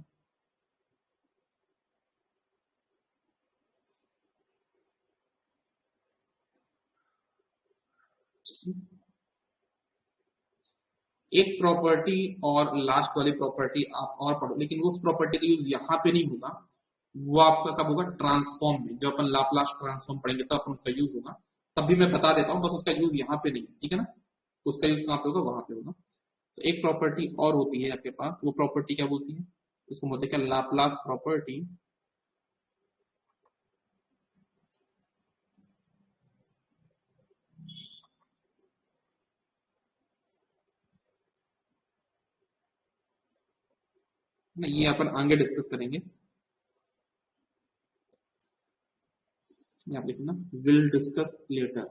एक प्रॉपर्टी और लास्ट वाली प्रॉपर्टी आप और पढ़ो, लेकिन उस प्रॉपर्टी का यूज यहाँ पे नहीं होगा, वो आपका कब होगा, ट्रांसफॉर्म में, जब अपन लाप्लास ट्रांसफॉर्म पढ़ेंगे तब अपन उसका यूज होगा, तब भी मैं बता देता हूँ, बस उसका यूज यहाँ पे नहीं, ठीक है ना, उसका यूज कहाँ पे होगा, वहां पे होगा। तो एक प्रॉपर्टी और होती है आपके पास, वो प्रॉपर्टी क्या बोलती है, उसको बोलते हैं क्या, लाप्लास प्रॉपर्टी। ये अपन आगे डिस्कस करेंगे, आप देखना विल डिस्कस लेटर,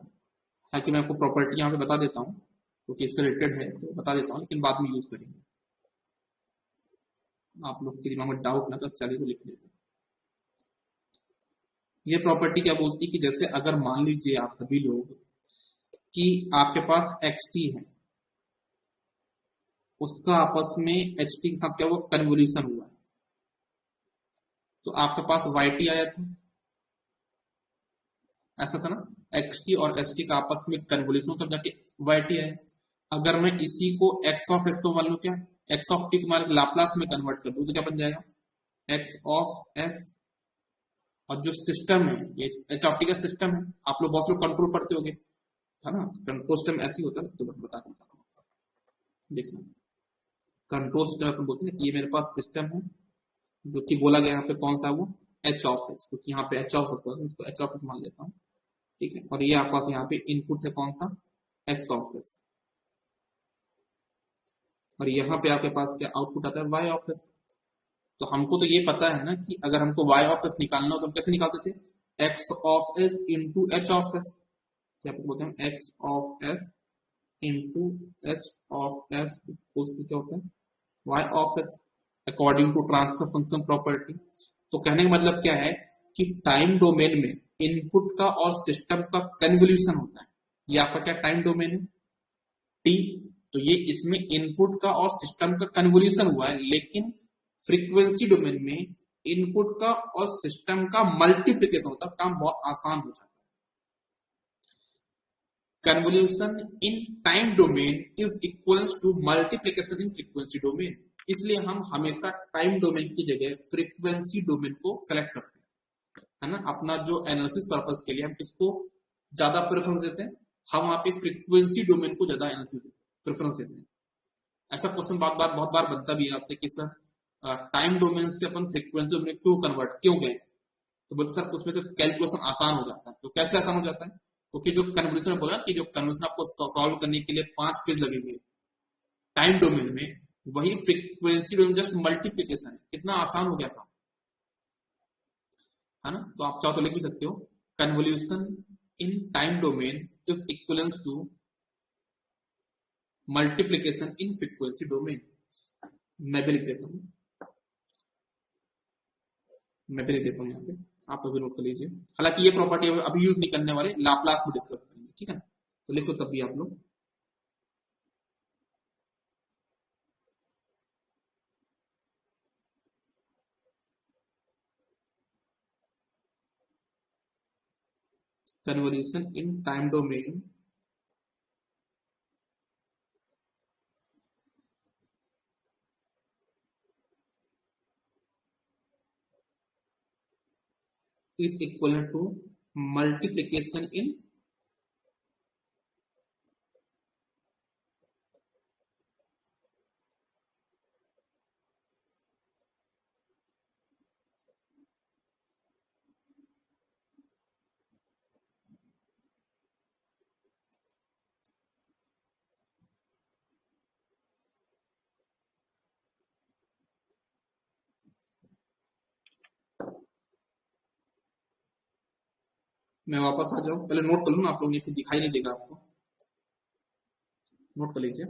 ताकि मैं आपको प्रॉपर्टी यहाँ पे बता देता हूँ क्योंकि इससे रिलेटेड है तो बता देता हूँ, लेकिन बाद में यूज करेंगे। आप लोग के दिमाग में डाउट ना तो चलिए को लिख लेते। ये प्रॉपर्टी क्या बोलती है कि जैसे अगर मान लीजिए आप सभी लोग कि आपके पास एक्स टी है, उसका आपस में एच टी के साथ क्या हुआ, कन्वोल्यूशन हुआ है, तो आपके पास वाई टी आया था, ऐसा था ना, एक्स टी और एस टी का आपस में कन्वोल्यूशन तब जाके वाई टी आया। अगर मैं इसी को एक्स ऑफ एस को मान लू, क्या एक्स ऑफ टी को मान लाप्लास में कन्वर्ट कर दूं तो क्या बन जाएगा, एक्स ऑफ एस, और जो सिस्टम है ये एच ऑफ टी का सिस्टम है, आप लोग बहुत लोग कंट्रोल पढ़ते होंगे, है ना, कंट्रोल सिस्टम ऐसी होता है, तो मैं बता देता हूँ, देखना कंट्रोल सिस्टम अपन बोलते हैं कि ये मेरे पास सिस्टम है, जो कि बोला गया यहाँ पे कौन सा, वो एच ऑफ एस, क्योंकि यहाँ पे एच ऑफ होता है, इसको एच ऑफ एस मान लेता हूँ, ठीक है, और ये आपके पास यहाँ पे इनपुट है कौन सा, एक्स ऑफ एस, और यहाँ पे आपके पास क्या आउटपुट आता है, वाई ऑफ एस। तो हमको तो ये पता है ना कि अगर हमको वाई ऑफ एस निकालना हो तो हम कैसे निकालते थे, x of s into h of s, क्या बोलते हैं, x of s into h of s क्या होता है, y of s, according to transfer function property. तो कहने का मतलब क्या है कि टाइम डोमेन में इनपुट का और सिस्टम का कन्वोल्यूशन होता है, ये आपका क्या टाइम डोमेन है, टी, तो ये इसमें इनपुट का और सिस्टम का कन्वोल्यूशन हुआ है, लेकिन फ्रीक्वेंसी डोमेन में इनपुट का और सिस्टम का मल्टीप्लीकेशन होता है, काम बहुत आसान हो जाता है। Convolution in time domain is equal to multiplication in frequency domain, इसलिए हम हमेशा टाइम डोमेन की जगह फ्रीक्वेंसी डोमेन को सेलेक्ट करते हैं, है ना, अपना जो एनालिसिस पर्पस के लिए हम इसको ज्यादा प्रेफरेंस देते हैं, हम वहां पे फ्रीक्वेंसी डोमेन को ज्यादा एनालिसिस प्रेफरेंस देते हैं। ऐसा क्वेश्चन बहुत बार बनता भी है आपसे कि सर टाइम डोमेन से अपन फ्रीक्वेंसी डोमेन क्यों कन्वर्ट क्यों गए, तो बोलते सर उसमें से कैलकुलेशन आसान हो जाता है। तो कैसे आसान हो जाता है, क्योंकि जो कन्वर्सेशन में बोला कि जो कन्वर्सेशन आपको सॉल्व करने के लिए 5 पेज लगेंगे टाइम डोमेन में, वही फ्रीक्वेंसी डोमेन जस्ट मल्टीप्लीकेशन है, कितना आसान हो गया था, है ना। तो आप चाहो तो लिख भी सकते हो convolution in time domain is equivalence to multiplication in frequency domain. मैं भी लिख देता हूँ, मैं भी लिख देता हूँ यहाँ पे, आप लोग भी नोट कर लीजिए। हालांकि ये प्रॉपर्टी अभी यूज नहीं करने वाले, लाप्लास में डिस्कस करेंगे, ठीक है ना। तो लिखो तब भी आप लोग, convolution in time domain is equivalent to multiplication in मैं वापस आ जाऊं, पहले नोट कर लूँ आप लोग, ये फिर दिखाई नहीं देगा आपको, नोट कर लीजिए।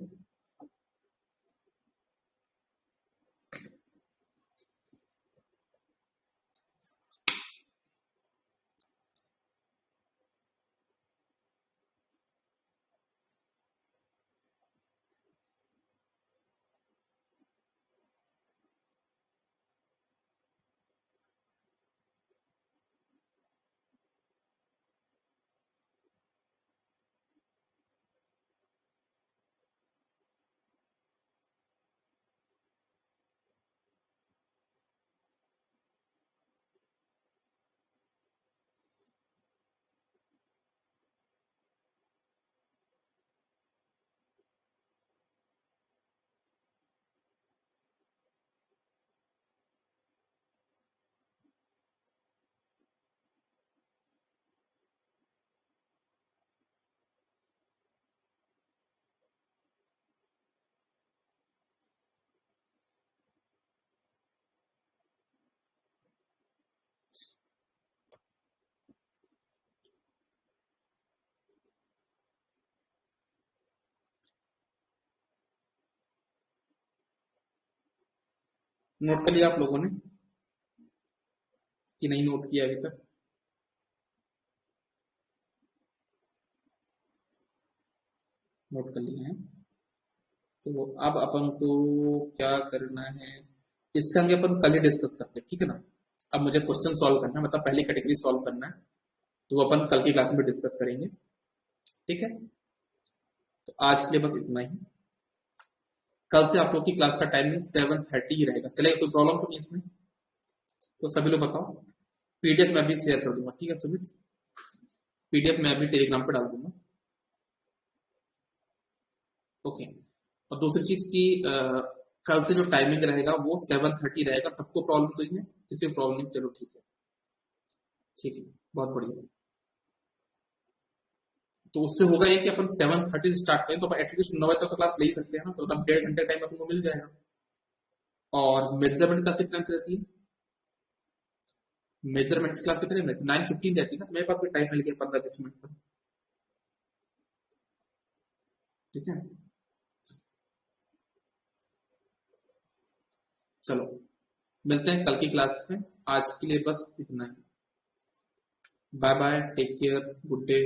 नोट कर लिया आप लोगों ने कि नहीं नोट किया अभी तक? नोट कर लिए हैं। तो अब अपन को क्या करना है, इसका आगे अपन कल ही डिस्कस करते हैं, ठीक है ना। अब मुझे क्वेश्चन सॉल्व करना है, मतलब पहली कैटेगरी सॉल्व करना है, तो अपन कल की क्लास में डिस्कस करेंगे, ठीक है। तो आज के लिए बस इतना ही। कल से आप लोग की क्लास का टाइमिंग 7:30 ही रहेगा, चलेगा? कोई प्रॉब्लम तो नहीं इसमें? तो सभी लोग बताओ। पीडीएफ मैं भी शेयर कर दूंगा, ठीक है सुमित, पीडीएफ मैं भी टेलीग्राम पे डाल दूंगा, ओके। और दूसरी चीज की कल से जो टाइमिंग रहेगा वो 7:30 रहेगा। सबको प्रॉब्लम तो नहीं है? किसी को प्रॉब्लम नहीं? चलो ठीक है, ठीक है, बहुत बढ़िया। तो उससे होगा ये कि अपन 7:30 से स्टार्ट करें तो अपन एटलीस्ट 9 बजे तक तो क्लास ले ही सकते हैं ना, तो तब 1.5 घंटे टाइम अपन को मिल जाएगा। और मेजरमेंट क्लास कितने टाइम से रहती है? मेजरमेंट की क्लास कितने में रहती है? 9:15 रहती है ना, तो मेरे पास भी टाइम मिल गया 15-20 मिनट का, ठीक है। चलो मिलते हैं कल की क्लास में, आज के लिए बस इतना ही। Bye bye, take care, good day.